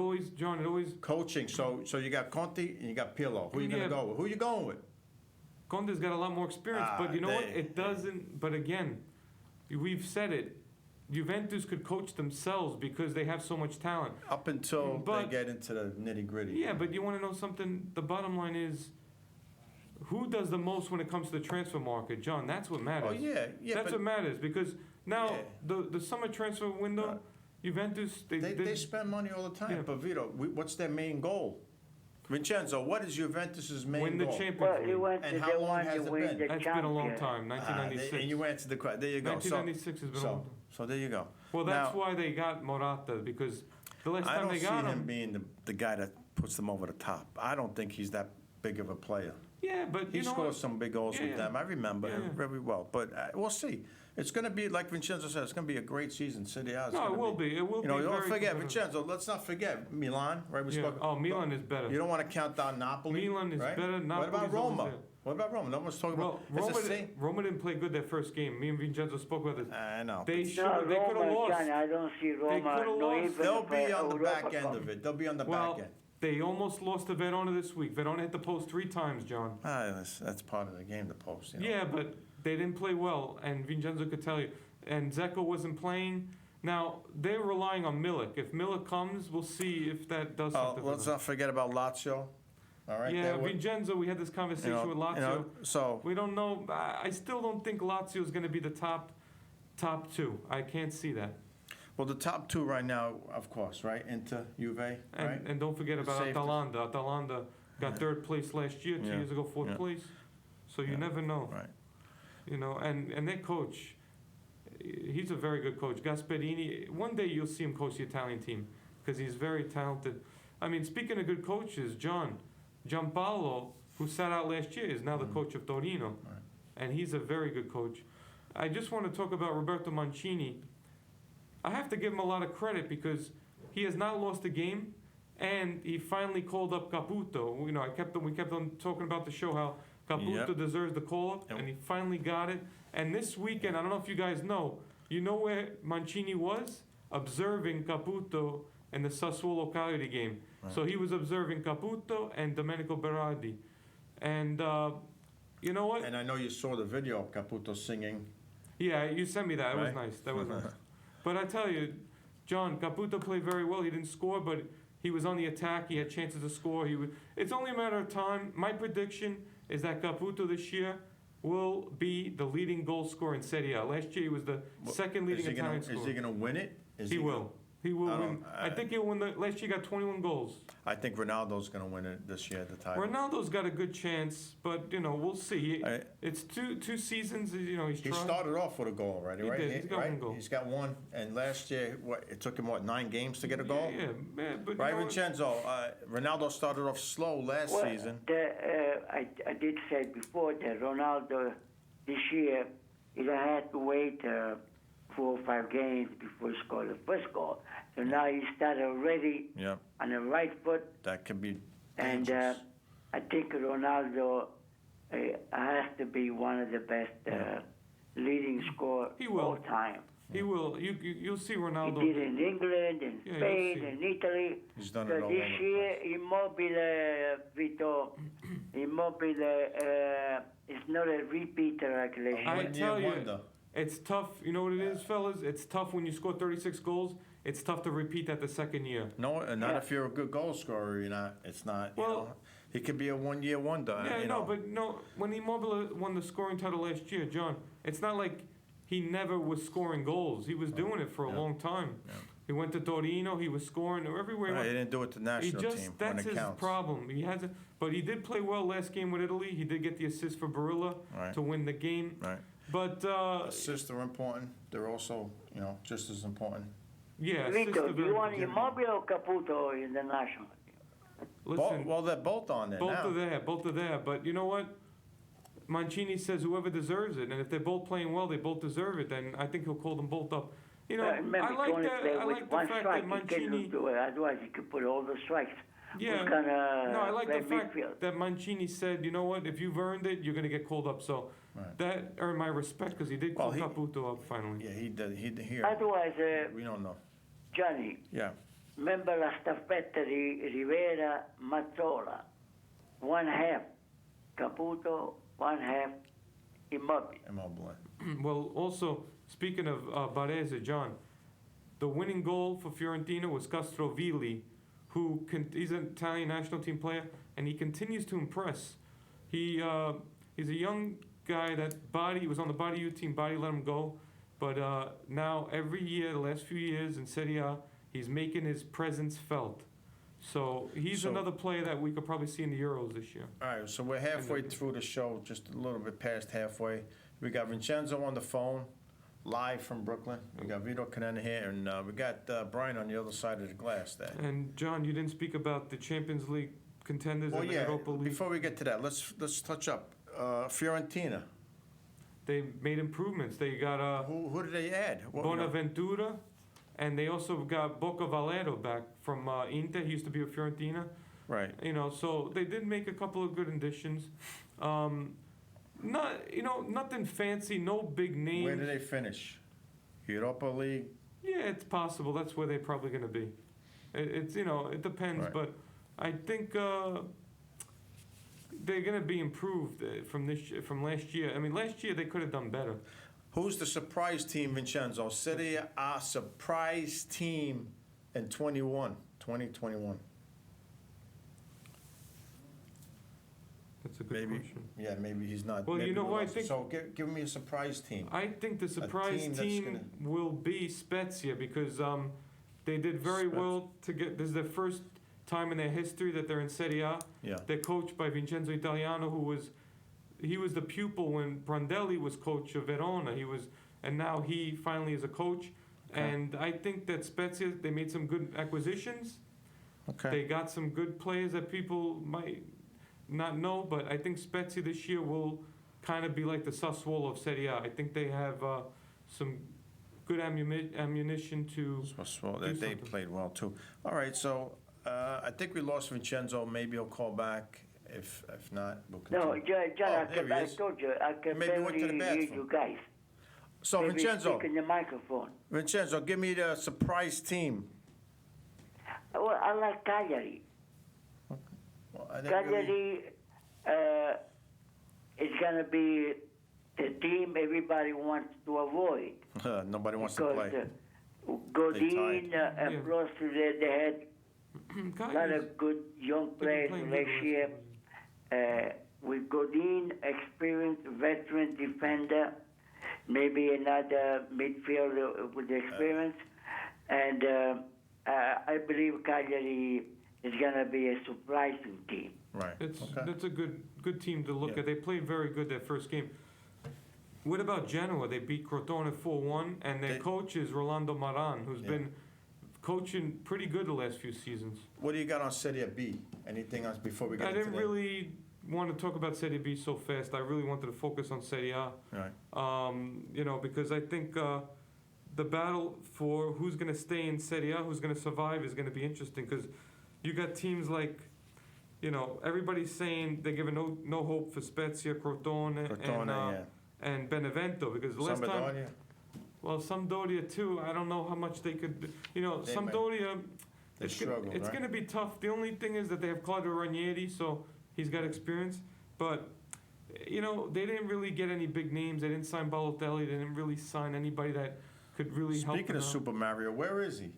Speaker 2: always.
Speaker 1: coaching. So you got Conte and you got Pirlo. Who are you going to go with? Who are you going with?
Speaker 2: Conte's got a lot more experience, but you know what?
Speaker 1: they-
Speaker 2: It doesn't. But again, we've said it. Juventus could coach themselves because they have so much talent.
Speaker 1: Up until
Speaker 2: But-
Speaker 1: they get into the nitty gritty.
Speaker 2: Yeah, but you want to know something? The bottom line is, who does the most when it comes to the transfer market, John? That's what matters.
Speaker 1: Oh yeah.
Speaker 2: That's
Speaker 1: But
Speaker 2: what matters because now
Speaker 1: Yeah.
Speaker 2: the summer transfer window, Juventus
Speaker 1: they spend money all the time.
Speaker 2: Yeah.
Speaker 1: But Vito, what's their main goal? Vincenzo, what is Juventus's main
Speaker 2: win the
Speaker 1: goal?
Speaker 2: Champions
Speaker 3: Well,
Speaker 2: League.
Speaker 3: you went
Speaker 1: And
Speaker 3: to
Speaker 1: how
Speaker 3: the
Speaker 1: long
Speaker 3: one
Speaker 1: has
Speaker 3: you
Speaker 1: it
Speaker 3: win
Speaker 1: been?
Speaker 3: the
Speaker 2: That's been a long
Speaker 3: champion.
Speaker 2: time, 1996.
Speaker 1: And you answered the question. There you go.
Speaker 2: 1996 has been a long time.
Speaker 1: So there you go.
Speaker 2: Well, that's
Speaker 1: Now,
Speaker 2: why they got Morata because the last
Speaker 1: I
Speaker 2: time
Speaker 1: don't
Speaker 2: they
Speaker 1: see
Speaker 2: got
Speaker 1: him
Speaker 2: him.
Speaker 1: being the guy that puts them over the top. I don't think he's that big of a player.
Speaker 2: Yeah, but
Speaker 1: He
Speaker 2: you know
Speaker 1: scored
Speaker 2: what?
Speaker 1: some big goals
Speaker 2: Yeah,
Speaker 1: with
Speaker 2: yeah.
Speaker 1: them. I remember
Speaker 2: Yeah,
Speaker 1: him
Speaker 2: yeah.
Speaker 1: very well. But we'll see. It's going to be, like Vincenzo said, it's going to be a great season. Serie A is
Speaker 2: No,
Speaker 1: gonna
Speaker 2: it will be. It will be.
Speaker 1: Don't
Speaker 2: very
Speaker 1: forget,
Speaker 2: competitive.
Speaker 1: Vincenzo, let's not forget Milan, right? We
Speaker 2: Yeah.
Speaker 1: spoke.
Speaker 2: Oh, Milan is better.
Speaker 1: You don't want to count down Napoli.
Speaker 2: Milan is
Speaker 1: right?
Speaker 2: better.
Speaker 1: What
Speaker 2: Napoli's
Speaker 1: about
Speaker 2: always
Speaker 1: Roma?
Speaker 2: there.
Speaker 1: What about Roma? No one's talking
Speaker 2: Well,
Speaker 1: about. It's the same.
Speaker 2: Roma didn't play good their first game. Me and Vincenzo spoke about this.
Speaker 1: I know.
Speaker 2: They
Speaker 3: No,
Speaker 2: should. They could have
Speaker 3: Roma,
Speaker 2: lost.
Speaker 3: John, I don't see Roma.
Speaker 2: coulda
Speaker 3: no,
Speaker 2: lost.
Speaker 3: even
Speaker 1: They'll
Speaker 3: if,
Speaker 1: be on the
Speaker 3: Europa
Speaker 1: back end
Speaker 3: Cup.
Speaker 1: of it. They'll be on the
Speaker 2: Well,
Speaker 1: back end.
Speaker 2: they almost lost to Verona this week. Verona hit the post 3 times, John.
Speaker 1: That's part of the game, the post.
Speaker 2: Yeah, but they didn't play well, and Vincenzo could tell you. And Zeko wasn't playing. Now, they're relying on Milik. If Milik comes, we'll see if that does something for
Speaker 1: Let's
Speaker 2: them.
Speaker 1: not forget about Lazio. All right.
Speaker 2: Yeah, Vincenzo, we had this conversation with Lazio.
Speaker 1: So
Speaker 2: We don't know. I still don't think Lazio is going to be the top two. I can't see that.
Speaker 1: well, the top two right now, of course, right? Inter, Juve, right?
Speaker 2: And don't forget about
Speaker 1: Safe to-
Speaker 2: Atalanta. Atalanta got third place last year. 2
Speaker 1: Yeah.
Speaker 2: years ago, fourth
Speaker 1: Yeah.
Speaker 2: place. So you
Speaker 1: Yeah.
Speaker 2: never know.
Speaker 1: Right.
Speaker 2: And their coach, he's a very good coach. Gasperini, one day you'll see him coach the Italian team because he's very talented. I mean, speaking of good coaches, Gianpaolo, who sat out last year, is now the coach of Torino.
Speaker 1: Right.
Speaker 2: And he's a very good coach. I just want to talk about Roberto Mancini. I have to give him a lot of credit because he has not lost a game, and he finally called up Caputo. We kept on talking about the show how Caputo
Speaker 1: Yep.
Speaker 2: deserves the call up, and he finally got it. And this weekend, I don't know if you guys know, where Mancini was? Observing Caputo in the Sassuolo Cagliari game.
Speaker 1: Right.
Speaker 2: So he was observing Caputo and Domenico Berardi. And you know what?
Speaker 1: And I know you saw the video of Caputo singing.
Speaker 2: Yeah, you sent me that. It was
Speaker 1: Right.
Speaker 2: nice. That was nice. But I tell you, John, Caputo played very well. He didn't score, but he was on the attack. He had chances to score. It's only a matter of time. My prediction is that Caputo this year will be the leading goal scorer in Serie A. Last year he was the second leading Italian
Speaker 1: Is
Speaker 2: scorer.
Speaker 1: he going to win it?
Speaker 2: He will. He will
Speaker 1: I
Speaker 2: win.
Speaker 1: don't-
Speaker 2: I think he'll win. Last year he got 21 goals.
Speaker 1: I think Ronaldo's going to win it this year, the title.
Speaker 2: Ronaldo's got a good chance, but we'll see.
Speaker 1: I-
Speaker 2: It's two seasons. He's
Speaker 1: He
Speaker 2: trying.
Speaker 1: started off with a goal already,
Speaker 2: He
Speaker 1: right?
Speaker 2: did. He's got
Speaker 1: right?
Speaker 2: one goal.
Speaker 1: He's got one. And last year, it took him, 9 games to get a goal?
Speaker 2: Yeah, but
Speaker 1: Right,
Speaker 2: you know what?
Speaker 1: Vincenzo? Ronaldo started off slow last
Speaker 3: Well,
Speaker 1: season.
Speaker 3: I did say before that Ronaldo this year he had to wait 4 or 5 games before he scored the first goal. So now he started already
Speaker 1: Yep,
Speaker 3: on the right foot,
Speaker 1: that could be
Speaker 3: and
Speaker 1: dangerous.
Speaker 3: I think Ronaldo has to be one of the best leading scorers
Speaker 2: He will.
Speaker 3: all time.
Speaker 2: He will. You'll see
Speaker 3: He
Speaker 2: Ronaldo.
Speaker 3: did in England, in
Speaker 2: Yeah, you'll
Speaker 3: Spain,
Speaker 2: see.
Speaker 3: in Italy.
Speaker 1: He's done
Speaker 3: So
Speaker 1: it all
Speaker 3: this
Speaker 1: over the
Speaker 3: year,
Speaker 1: place.
Speaker 3: Immobile, Vito, Immobile is not a repeater like last
Speaker 2: I
Speaker 3: year.
Speaker 1: One-year
Speaker 2: tell you,
Speaker 1: wonder.
Speaker 2: it's tough. You know what it is, fellas? It's tough when you score 36 goals. It's tough to repeat that the second year.
Speaker 1: No, not
Speaker 3: Yeah.
Speaker 1: if you're a good goal scorer. You're not. It's not.
Speaker 2: Well-
Speaker 1: He could be a one-year wonder.
Speaker 2: Yeah,
Speaker 1: you
Speaker 2: no,
Speaker 1: know.
Speaker 2: but no. When Immobile won the scoring title last year, John, it's not like he never was scoring goals. He was doing it for a
Speaker 1: Yeah.
Speaker 2: long time.
Speaker 1: Yeah.
Speaker 2: He went to Torino. He was scoring everywhere. he
Speaker 1: No,
Speaker 2: went.
Speaker 1: he didn't do it to the
Speaker 2: He
Speaker 1: national
Speaker 2: just
Speaker 1: team
Speaker 2: that's
Speaker 1: when it
Speaker 2: his
Speaker 1: counts.
Speaker 2: problem. He has, but he did play well last game with Italy. He did get the assist for Barilla
Speaker 1: Right.
Speaker 2: to win the game.
Speaker 1: Right.
Speaker 2: But
Speaker 1: Assists are important. They're also, just as important.
Speaker 2: yeah, assists
Speaker 3: Vito,
Speaker 2: are
Speaker 3: do you
Speaker 2: very
Speaker 3: want
Speaker 2: good.
Speaker 3: Immobile or Caputo in the national team?
Speaker 2: Listen,
Speaker 1: Well, they're both on there
Speaker 2: both
Speaker 1: now.
Speaker 2: are there. Both are there. But you know what? Mancini says whoever deserves it, and if they're both playing well, they both deserve it. Then I think he'll call them both up.
Speaker 3: Remember,
Speaker 2: I
Speaker 3: he
Speaker 2: like
Speaker 3: only
Speaker 2: that.
Speaker 3: play
Speaker 2: I
Speaker 3: with
Speaker 2: like the
Speaker 3: one
Speaker 2: fact
Speaker 3: strike.
Speaker 2: that
Speaker 3: He
Speaker 2: Mancini.
Speaker 3: couldn't do it. Otherwise, he could put all the strikes.
Speaker 2: Yeah.
Speaker 3: Who's gonna
Speaker 2: No, I like
Speaker 3: play
Speaker 2: the fact
Speaker 3: midfield?
Speaker 2: that Mancini said, you know what? If you've earned it, you're gonna get called up. So
Speaker 1: Right.
Speaker 2: that earned my respect because he did call
Speaker 1: Well, he-
Speaker 2: Caputo up finally.
Speaker 1: Yeah, he did. Here.
Speaker 3: Otherwise,
Speaker 1: We don't know.
Speaker 3: Johnny,
Speaker 1: Yeah.
Speaker 3: remember la staffetta di Rivera Mazzola? One half Caputo, one half Immobile.
Speaker 1: Immobile.
Speaker 2: Well, also speaking of Baresi, John, the winning goal for Fiorentina was Castrovilli, he's an Italian national team player, and he continues to impress. He's a young guy he was on the Body U team. Body let him go, but now every year, the last few years in Serie A, he's making his presence felt. So he's
Speaker 1: So-
Speaker 2: another player that we could probably see in the Euros this year.
Speaker 1: All right, so we're halfway through the show, just a little bit past halfway. We got Vincenzo on the phone, live from Brooklyn. We got Vito Canena here, and we got Brian on the other side of the glass there.
Speaker 2: And John, you didn't speak about the Champions League contenders
Speaker 1: Well,
Speaker 2: and the
Speaker 1: yeah,
Speaker 2: Europa League.
Speaker 1: before we get to that, let's touch up. Fiorentina,
Speaker 2: They made improvements. They got
Speaker 1: who did they add?
Speaker 2: Bonaventura, and they also got Boca Valero back from Inter. He used to be with Fiorentina.
Speaker 1: Right.
Speaker 2: So they did make a couple of good additions. Nothing fancy, no big names.
Speaker 1: Where did they finish? Europa League?
Speaker 2: Yeah, it's possible. That's where they're probably going to be. It depends,
Speaker 1: Right.
Speaker 2: but I think they're going to be improved from last year. I mean, last year they could have done better.
Speaker 1: Who's the surprise team, Vincenzo? Serie A surprise team in 2021.
Speaker 2: That's a good
Speaker 1: Maybe,
Speaker 2: question.
Speaker 1: yeah, maybe he's not.
Speaker 2: Well,
Speaker 1: maybe
Speaker 2: you know
Speaker 1: we
Speaker 2: who I
Speaker 1: lost it.
Speaker 2: think-
Speaker 1: So give me a surprise team.
Speaker 2: I think the surprise
Speaker 1: team
Speaker 2: team,
Speaker 1: that's
Speaker 2: will be Spezia because they did very well to get. This is their first time in their history that they're in Serie A.
Speaker 1: Yeah.
Speaker 2: They're coached by Vincenzo Italiano, he was the pupil when Prandelli was coach of Verona. And now he finally is a coach.
Speaker 1: Okay.
Speaker 2: And I think that Spezia, they made some good acquisitions.
Speaker 1: Okay.
Speaker 2: They got some good players that people might not know, but I think Spezia this year will kind of be like the Sassuolo of Serie A. I think they have some good ammunition to.
Speaker 1: Well, they
Speaker 2: something.
Speaker 1: played well too. All right, so I think we lost Vincenzo. Maybe he'll call back. If not, we'll
Speaker 3: No,
Speaker 1: continue.
Speaker 3: John,
Speaker 1: Oh, there he
Speaker 3: I
Speaker 1: is.
Speaker 3: told you, I can
Speaker 1: Maybe went to the
Speaker 3: barely hear
Speaker 1: bathroom.
Speaker 3: you guys.
Speaker 1: So
Speaker 3: Maybe
Speaker 1: Vincenzo,
Speaker 3: speak in the microphone.
Speaker 1: give me the surprise team.
Speaker 3: Well, I like Cagliari.
Speaker 1: Well, I didn't really-
Speaker 3: Cagliari is going to be the team everybody wants to avoid.
Speaker 1: Nobody wants to
Speaker 3: Because
Speaker 1: play.
Speaker 3: Godin
Speaker 2: Yeah.
Speaker 3: and plus they had a lot of good young players last year. With Godin, experienced veteran defender, maybe another midfielder with experience, and I believe Cagliari is going to be a surprising team.
Speaker 1: Right. Okay.
Speaker 2: It's a good team to look
Speaker 1: Yeah.
Speaker 2: at. They played very good that first game. What about Genoa? They beat Crotone 4-1, and their
Speaker 1: They-
Speaker 2: coach is Rolando Maran, who's
Speaker 1: Yeah.
Speaker 2: been coaching pretty good the last few seasons.
Speaker 1: What do you got on Serie B? Anything else before we get
Speaker 2: I
Speaker 1: into
Speaker 2: didn't
Speaker 1: that?
Speaker 2: really want to talk about Serie B so fast. I really wanted to focus on Serie A.
Speaker 1: Right.
Speaker 2: Because I think the battle for who's going to stay in Serie A, who's going to survive, is going to be interesting. Because you got teams like, everybody's saying they're giving no hope for Spezia, Crotone,
Speaker 1: Crotone,
Speaker 2: and Benevento. Because the last time,
Speaker 1: Sampdoria?
Speaker 2: well, Sampdoria too. I don't know how much they could.
Speaker 1: They may.
Speaker 2: Sampdoria.
Speaker 1: They struggled,
Speaker 2: It's
Speaker 1: right?
Speaker 2: going to be tough. The only thing is that they have Claudio Ranieri, so he's got experience. But, they didn't really get any big names. They didn't sign Balotelli. They didn't really sign anybody that could really help
Speaker 1: Speaking
Speaker 2: them
Speaker 1: of
Speaker 2: out.
Speaker 1: Super Mario, where is he?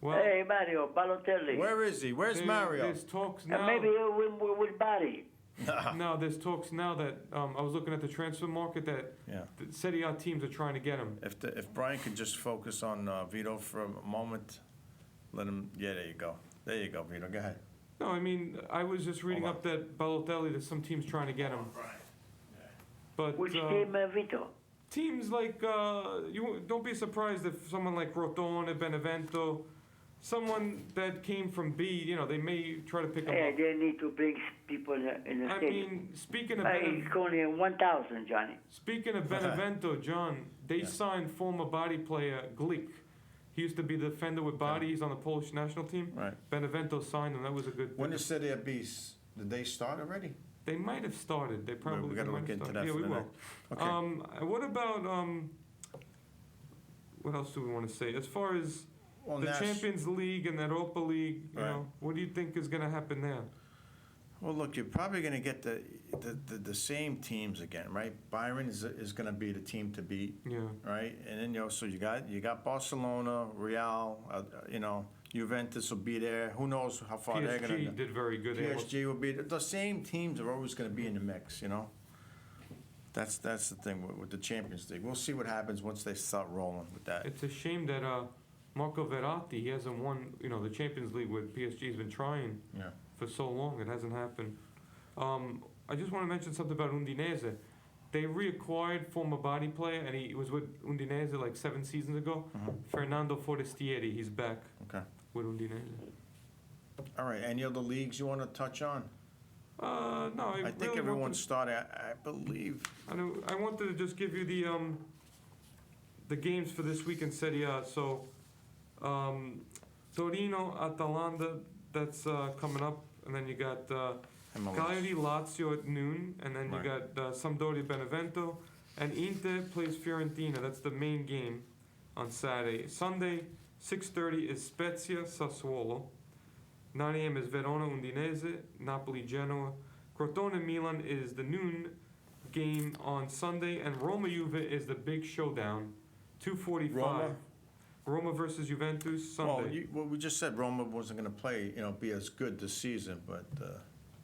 Speaker 2: Well,
Speaker 3: Hey, Mario, Balotelli.
Speaker 1: Where is he? Where's Mario?
Speaker 2: There's talks now.
Speaker 3: And maybe he'll win with Bari.
Speaker 2: No, there's talks now that I was looking at the transfer market that
Speaker 1: Yeah.
Speaker 2: the Serie A teams are trying to get him.
Speaker 1: If Brian could just focus on Vito for a moment, let him. Yeah, there you go. There you go, Vito. Go ahead.
Speaker 2: No, I mean, I was just reading
Speaker 1: Hold
Speaker 2: up that Balotelli, there's some teams trying to get him. But
Speaker 3: Which team, Vito?
Speaker 2: teams like, you don't be surprised if someone like Crotone, Benevento, someone that came from B, they may try to pick him
Speaker 3: Yeah,
Speaker 2: up.
Speaker 3: they need to bring people in the
Speaker 2: I
Speaker 3: stadium.
Speaker 2: mean, speaking of
Speaker 3: It's only 1,000, Johnny.
Speaker 2: Benevento, John, they
Speaker 1: Yeah.
Speaker 2: signed former body player Glick. He used to be the defender with body. He's on the Polish national team.
Speaker 1: Right.
Speaker 2: Benevento signed him. That was a good.
Speaker 1: When is Serie B? Did they start already?
Speaker 2: They might have started. They probably
Speaker 1: we gotta
Speaker 2: might
Speaker 1: look
Speaker 2: have
Speaker 1: into
Speaker 2: started.
Speaker 1: that
Speaker 2: Yeah,
Speaker 1: for
Speaker 2: we
Speaker 1: the
Speaker 2: will.
Speaker 1: next- Okay.
Speaker 2: What about what else do we want to say? As far as
Speaker 1: Well,
Speaker 2: the
Speaker 1: Nash-
Speaker 2: Champions League and the Europa League,
Speaker 1: Right.
Speaker 2: what do you think is going to happen there?
Speaker 1: Well, look, you're probably going to get the same teams again, right? Byron is going to be the team to beat,
Speaker 2: Yeah.
Speaker 1: right? And then so you got Barcelona, Real, Juventus will be there. Who knows how far they're going
Speaker 2: PSG
Speaker 1: to.
Speaker 2: did very good. They almost-
Speaker 1: PSG will be the same teams are always going to be in the mix, That's the thing with the Champions League. We'll see what happens once they start rolling with that.
Speaker 2: It's a shame that Marco Verratti, he hasn't won, the Champions League with PSG. He's been trying
Speaker 1: Yeah.
Speaker 2: for so long. It hasn't happened. I just want to mention something about Udinese. They reacquired former body player, and he was with Udinese like 7 seasons ago. Fernando Forestieri, he's back
Speaker 1: Okay.
Speaker 2: with Udinese.
Speaker 1: All right. Any other leagues you want to touch on?
Speaker 2: No,
Speaker 1: I think
Speaker 2: really
Speaker 1: everyone
Speaker 2: wanted-
Speaker 1: started. I believe.
Speaker 2: I wanted to just give you the games for this week in Serie A. So, Torino, Atalanta, that's coming up, and then you got
Speaker 1: MLS.
Speaker 2: Cagliari, Lazio at noon, and then you
Speaker 1: Right.
Speaker 2: got Sampdoria, Benevento, and Inter plays Fiorentina. That's the main game on Saturday. Sunday, 6:30 is Spezia, Sassuolo. 9 a.m. is Verona, Udinese, Napoli, Genoa. Crotone, Milan is the noon game on Sunday, and Roma, Juve is the big showdown. 2:45. Roma versus Juventus Sunday.
Speaker 1: Well, we just said Roma wasn't going to play, be as good this season, but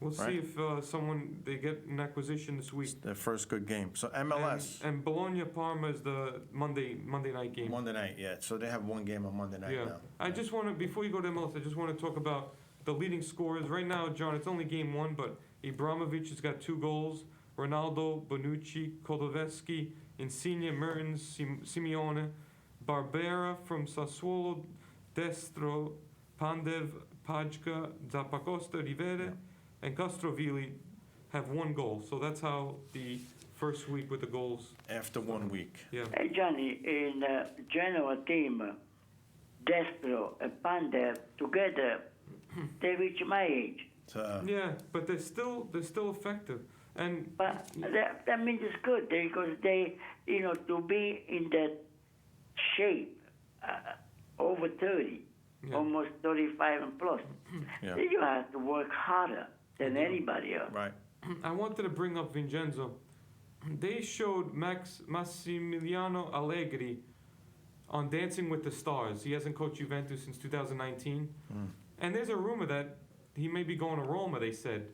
Speaker 2: We'll see
Speaker 1: right.
Speaker 2: if they get an acquisition this week.
Speaker 1: it's their first good game. So MLS,
Speaker 2: And Bologna Parma is the Monday night game.
Speaker 1: Monday night, yeah. So they have one game on Monday night
Speaker 2: Yeah.
Speaker 1: now.
Speaker 2: I just want to, before you go to MLS, I just want to talk about the leading scorers. Right now, John, it's only game 1, but Ibrahimovic has got 2 goals. Ronaldo, Bonucci, Kodovetsky, Insigne, Mertens, Simeone, Barbera from Sassuolo, Destro, Pandev, Pajka, Zappacosta, Rivere, and Castrovilli have 1 goal. So that's how the first week with the goals.
Speaker 1: After 1 week.
Speaker 2: Yeah.
Speaker 3: Hey, Johnny, in Genoa team, Destro and Pandev together, they reach my age.
Speaker 2: Yeah, but they're still effective. And
Speaker 3: But that means it's good because they, to be in that shape, over 30,
Speaker 2: Yeah.
Speaker 3: almost 35 and plus,
Speaker 1: Yeah.
Speaker 3: you have to work harder than anybody else.
Speaker 1: Right.
Speaker 2: I wanted to bring up Vincenzo. They showed Massimiliano Allegri on Dancing with the Stars. He hasn't coached Juventus since 2019. And there's a rumor that he may be going to Roma, they said.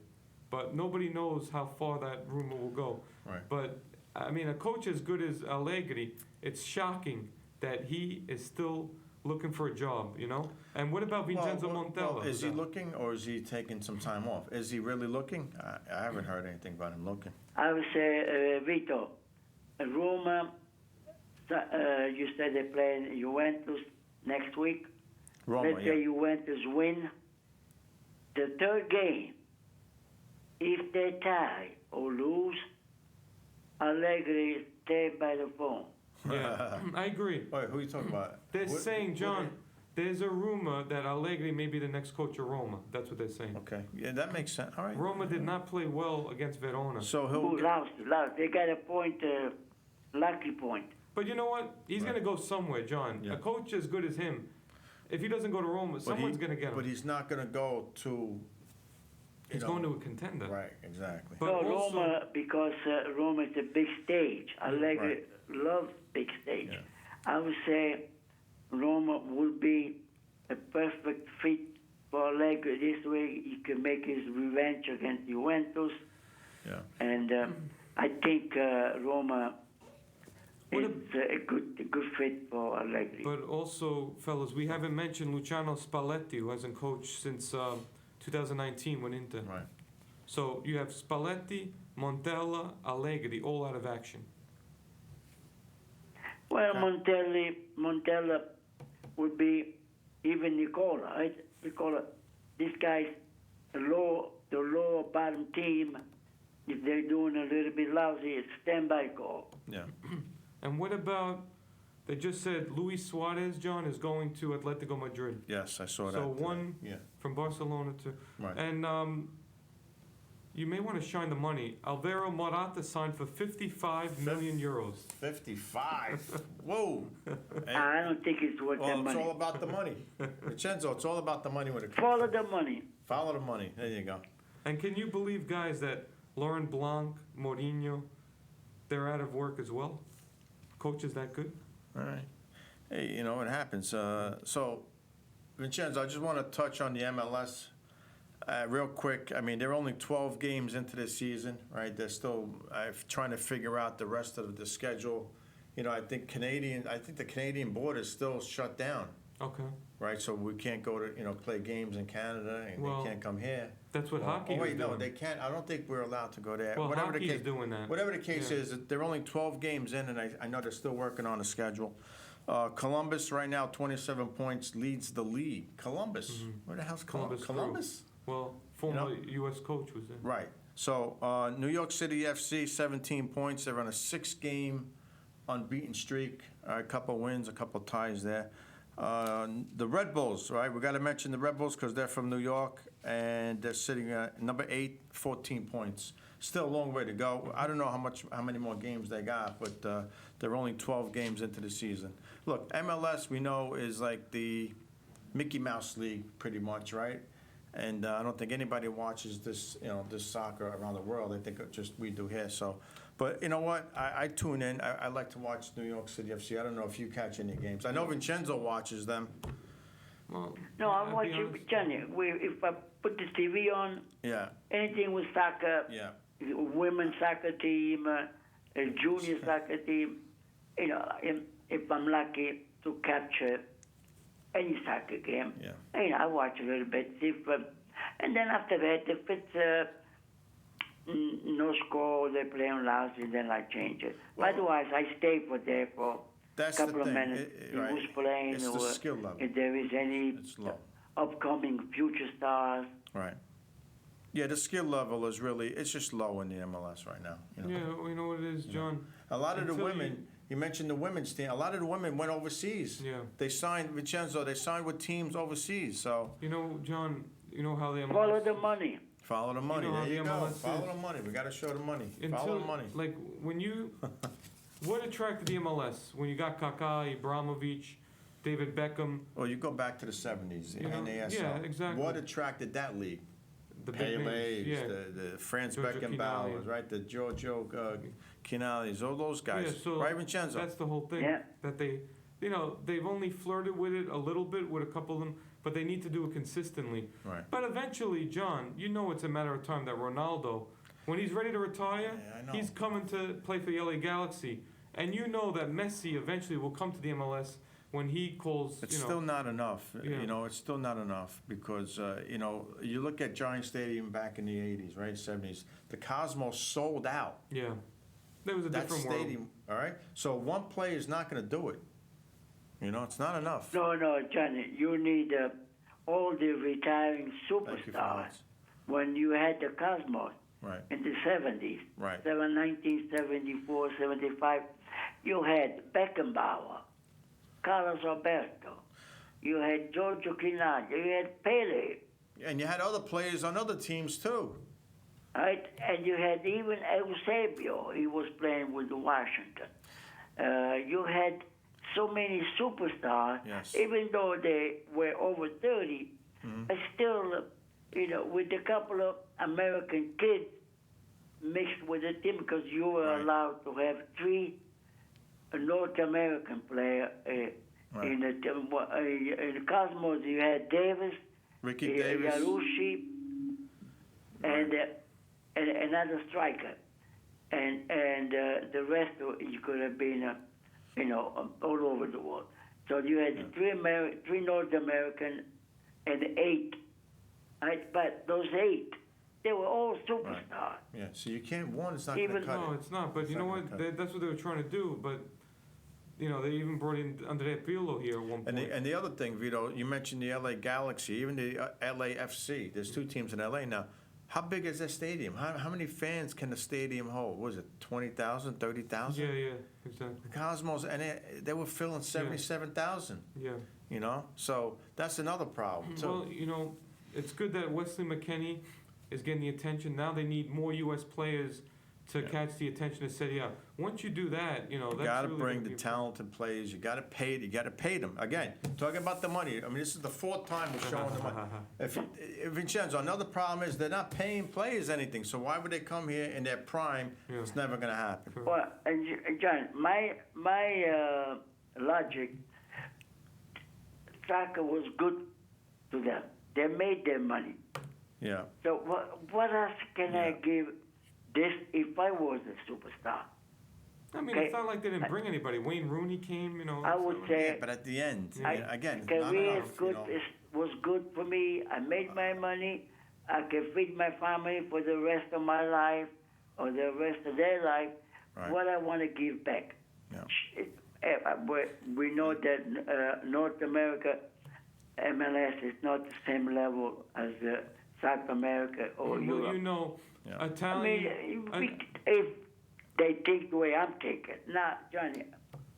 Speaker 2: But nobody knows how far that rumor will go.
Speaker 1: Right.
Speaker 2: But, I mean, a coach as good as Allegri, it's shocking that he is still looking for a job, you know? And what about Vincenzo Montella?
Speaker 1: Is he looking, or is he taking some time off? Is he really looking? I haven't heard anything about him looking.
Speaker 3: I would say, Vito, Roma, you said they're playing Juventus next week.
Speaker 1: Roma,
Speaker 3: Let's say
Speaker 1: yeah.
Speaker 3: Juventus win. The third game, if they tie or lose, Allegri stay by the phone.
Speaker 2: Yeah, I agree.
Speaker 1: Wait, who are you talking about?
Speaker 2: They're
Speaker 1: What-
Speaker 2: saying,
Speaker 1: what-
Speaker 2: John, there's a rumor that Allegri may be the next coach of Roma. That's what they're saying.
Speaker 1: Okay, yeah, that makes sense. All right.
Speaker 2: Roma did not play well against Verona.
Speaker 1: So
Speaker 3: Who
Speaker 1: he'll.
Speaker 3: lost? They got a point, lucky point.
Speaker 2: But you know what? He's
Speaker 1: Right.
Speaker 2: going to go somewhere, John.
Speaker 1: Yeah.
Speaker 2: A coach as good as him, if he doesn't go to Roma, someone's going to get him.
Speaker 1: But he's not going to go to.
Speaker 2: He's going to a contender.
Speaker 1: Right, exactly.
Speaker 2: But
Speaker 3: No,
Speaker 2: also-
Speaker 3: Roma, because Roma is a big stage. Allegri loves big stage.
Speaker 1: Yeah.
Speaker 3: I would say Roma would be a perfect fit for Allegri. This way he can make his revenge against Juventus.
Speaker 1: Yeah.
Speaker 3: And I think Roma
Speaker 2: What
Speaker 3: is a good fit for Allegri.
Speaker 2: But also, fellas, we haven't mentioned Luciano Spalletti, who hasn't coached since 2019 when Inter.
Speaker 1: Right.
Speaker 2: So you have Spalletti, Montella, Allegri, all out of action.
Speaker 3: Well,
Speaker 1: Okay.
Speaker 3: Montella would be even Nicola, right? Nicola, this guy's the lower bottom team. If they're doing a little bit lousy, it's standby call.
Speaker 1: Yeah.
Speaker 2: And what about, they just said Luis Suarez, John, is going to Atletico Madrid.
Speaker 1: Yes, I saw that.
Speaker 2: So
Speaker 1: today.
Speaker 2: one
Speaker 1: Yeah.
Speaker 2: from Barcelona to,
Speaker 1: Right.
Speaker 2: and you may want to shine the money. Alvaro Morata signed for 55 million euros.
Speaker 1: 55. Whoa. Hey,
Speaker 3: I don't think it's worth that
Speaker 1: well, it's
Speaker 3: money.
Speaker 1: all about the money. Vincenzo, it's all about the money when it comes.
Speaker 3: Follow the money.
Speaker 1: Follow the money. There you go.
Speaker 2: And can you believe, guys, that Laurent Blanc, Mourinho, they're out of work as well? Coach is that good?
Speaker 1: All right. Hey, you know, it happens. So, Vincenzo, I just want to touch on the MLS real quick. I mean, they're only 12 games into the season, right? They're still trying to figure out the rest of the schedule. You know, I think the Canadian border is still shut down,
Speaker 2: Okay.
Speaker 1: right? So we can't go to, play games in Canada, and
Speaker 2: Well,
Speaker 1: they can't come here.
Speaker 2: That's what hockey
Speaker 1: Oh,
Speaker 2: is
Speaker 1: wait,
Speaker 2: doing.
Speaker 1: no, they can't. I don't think we're allowed to go there.
Speaker 2: Well,
Speaker 1: Whatever the
Speaker 2: hockey
Speaker 1: case,
Speaker 2: is doing that.
Speaker 1: Whatever the case
Speaker 2: Yeah.
Speaker 1: is, they're only 12 games in, and I know they're still working on a schedule. Columbus right now, 27 points, leads the league. Columbus, where the hell's Columbus?
Speaker 2: Columbus Crew.
Speaker 1: Columbus?
Speaker 2: Well, former U.S. coach was there.
Speaker 1: Right. So New York City FC, 17 points. They're on a 6-game unbeaten streak. A couple wins, a couple ties there. The Red Bulls, right? We got to mention the Red Bulls because they're from New York, and they're sitting at number 8, 14 points. Still a long way to go. I don't know how many more games they got, but they're only 12 games into the season. Look, MLS we know is like the Mickey Mouse League, pretty much, right? And I don't think anybody watches this, this soccer around the world. I think just we do here. So, but you know what? I tune in. I like to watch New York City FC. I don't know if you catch any games. I know Vincenzo watches them.
Speaker 2: Well,
Speaker 3: No, I
Speaker 2: I'll
Speaker 3: watch
Speaker 2: be
Speaker 3: it,
Speaker 2: honest.
Speaker 3: Johnny. If I put the TV on,
Speaker 1: Yeah,
Speaker 3: anything with soccer,
Speaker 1: yeah,
Speaker 3: women's soccer team, a junior soccer team, if I'm lucky to capture any soccer game,
Speaker 1: yeah.
Speaker 3: I watch a little bit. And then after that, if it's no score, they play on lousy, then I change it.
Speaker 1: Well,
Speaker 3: Otherwise, I stay there for a
Speaker 1: That's
Speaker 3: couple
Speaker 1: the
Speaker 3: of
Speaker 1: thing.
Speaker 3: minutes.
Speaker 1: Right.
Speaker 3: Who's playing,
Speaker 1: It's the
Speaker 3: or
Speaker 1: skill level.
Speaker 3: if there is any
Speaker 1: It's low.
Speaker 3: upcoming future stars.
Speaker 1: Right. Yeah, the skill level is really, it's just low in the MLS right now.
Speaker 2: Yeah, well, you know what it is, John?
Speaker 1: A lot of the
Speaker 2: Until
Speaker 1: women, you mentioned the women's team, a lot of the women went overseas.
Speaker 2: Yeah.
Speaker 1: They signed, Vincenzo, they signed with teams overseas, so
Speaker 2: You know, John, you know how they
Speaker 3: Follow the money.
Speaker 1: follow the money.
Speaker 2: know how
Speaker 1: There you
Speaker 2: the
Speaker 1: go.
Speaker 2: MLS
Speaker 1: Follow
Speaker 2: is.
Speaker 1: the money. We got to show the money.
Speaker 2: Until,
Speaker 1: Follow the money.
Speaker 2: like, when you, what attracted the MLS? When you got Kaká, Ibrahimovic, David Beckham,
Speaker 1: Well, you go back to the 70s, the
Speaker 2: You know,
Speaker 1: NASL.
Speaker 2: yeah, exactly.
Speaker 1: What attracted that league?
Speaker 2: the big
Speaker 1: Pele's,
Speaker 2: names. Yeah.
Speaker 1: the France
Speaker 2: Giorgio
Speaker 1: Beckenbauers,
Speaker 2: Chiellini.
Speaker 1: right? The Giorgio Chiellini's, all those guys.
Speaker 2: Yeah, so
Speaker 1: right, Vincenzo?
Speaker 2: That's the whole thing.
Speaker 3: Yeah.
Speaker 2: That they, they've only flirted with it a little bit with a couple of them, but they need to do it consistently.
Speaker 1: Right.
Speaker 2: But eventually, John, it's a matter of time that Ronaldo, when he's ready to retire,
Speaker 1: Yeah, I know.
Speaker 2: he's coming to play for the LA Galaxy. And you know that Messi eventually will come to the MLS when he calls,
Speaker 1: It's
Speaker 2: you know,
Speaker 1: still not enough.
Speaker 2: Yeah.
Speaker 1: You know, it's still not enough because, you know, you look at Giant Stadium back in the 80s, right, 70s. The Cosmos sold out
Speaker 2: yeah, there was a
Speaker 1: that
Speaker 2: different world.
Speaker 1: stadium, all right? So one play is not going to do it. You know, it's not enough.
Speaker 3: No, Johnny, you need all the retiring
Speaker 1: Thank you for
Speaker 3: superstars.
Speaker 1: that.
Speaker 3: When you had the Cosmos
Speaker 1: Right,
Speaker 3: in the 70s,
Speaker 1: right.
Speaker 3: 1974, 75, you had Beckenbauer, Carlos Alberto, you had Giorgio Chinaggio, you had Pele,
Speaker 1: And you had other players on other teams too.
Speaker 3: right? And you had even Eusebio, he was playing with Washington. You had so many superstars,
Speaker 1: Yes.
Speaker 3: even though they were over 30, but still, you know, with a couple of American kids mixed with the team, because you were
Speaker 1: Right.
Speaker 3: allowed to have 3 North American players
Speaker 1: Right.
Speaker 3: in the team. In the Cosmos. You had Davis,
Speaker 1: Ricky Davis.
Speaker 3: Yarushi, and another striker, and the rest you could have been, you know, all over the world. So you had 3 North American and 8. Right? But those 8, they were all superstars.
Speaker 1: Yeah, so you can't, one is not going
Speaker 3: Even-
Speaker 1: to cut
Speaker 2: No,
Speaker 1: it.
Speaker 2: it's not. But
Speaker 1: It's
Speaker 2: you know
Speaker 1: not
Speaker 2: what?
Speaker 1: gonna cut
Speaker 2: That's what they were trying to do. But you know, they even brought in Andrea Pirlo here at one point.
Speaker 1: And the other thing, Vito, you mentioned the LA Galaxy, even the LAFC. There's 2 teams in LA now. How big is that stadium? How many fans can the stadium hold? What was it 20,000, 30,000?
Speaker 2: Yeah, exactly.
Speaker 1: The Cosmos, and they were filling 77,000.
Speaker 2: Yeah.
Speaker 1: You know, so that's another problem too.
Speaker 2: Well, you know, it's good that Wesley McKennie is getting the attention. Now they need more U.S. players to
Speaker 1: Yeah.
Speaker 2: catch the attention of Serie A. Once you do that, you know,
Speaker 1: You
Speaker 2: that's
Speaker 1: got to
Speaker 2: really
Speaker 1: bring
Speaker 2: gonna
Speaker 1: the
Speaker 2: be-
Speaker 1: talented players. You got to pay. You got to pay them. Again, talking about the money. I mean, this is the 4th time we're showing the money. If Vincenzo, another problem is they're not paying players anything. So why would they come here in their prime?
Speaker 2: Yeah.
Speaker 1: It's never going to happen.
Speaker 3: Well, John, my logic, soccer was good to them. They made their money.
Speaker 1: Yeah.
Speaker 3: So what else can I give this if I was a superstar?
Speaker 2: I mean,
Speaker 3: Okay.
Speaker 2: it's not like they didn't bring anybody. Wayne Rooney came, you know.
Speaker 3: I
Speaker 2: it's
Speaker 3: would
Speaker 2: not-
Speaker 3: say
Speaker 1: Yeah, but at the end,
Speaker 2: Yeah.
Speaker 1: again, not
Speaker 3: career
Speaker 1: enough.
Speaker 3: is good,
Speaker 1: You know.
Speaker 3: was good for me. I made my money. I can feed my family for the rest of my life or the rest of their life.
Speaker 1: Right.
Speaker 3: What I want to give back.
Speaker 1: Yeah.
Speaker 3: We know that North America MLS is not the same level as South America or
Speaker 2: Well,
Speaker 3: Europe.
Speaker 2: you know,
Speaker 1: Yeah.
Speaker 3: I
Speaker 2: Italian,
Speaker 3: mean, if they think the way I'm thinking, not Johnny.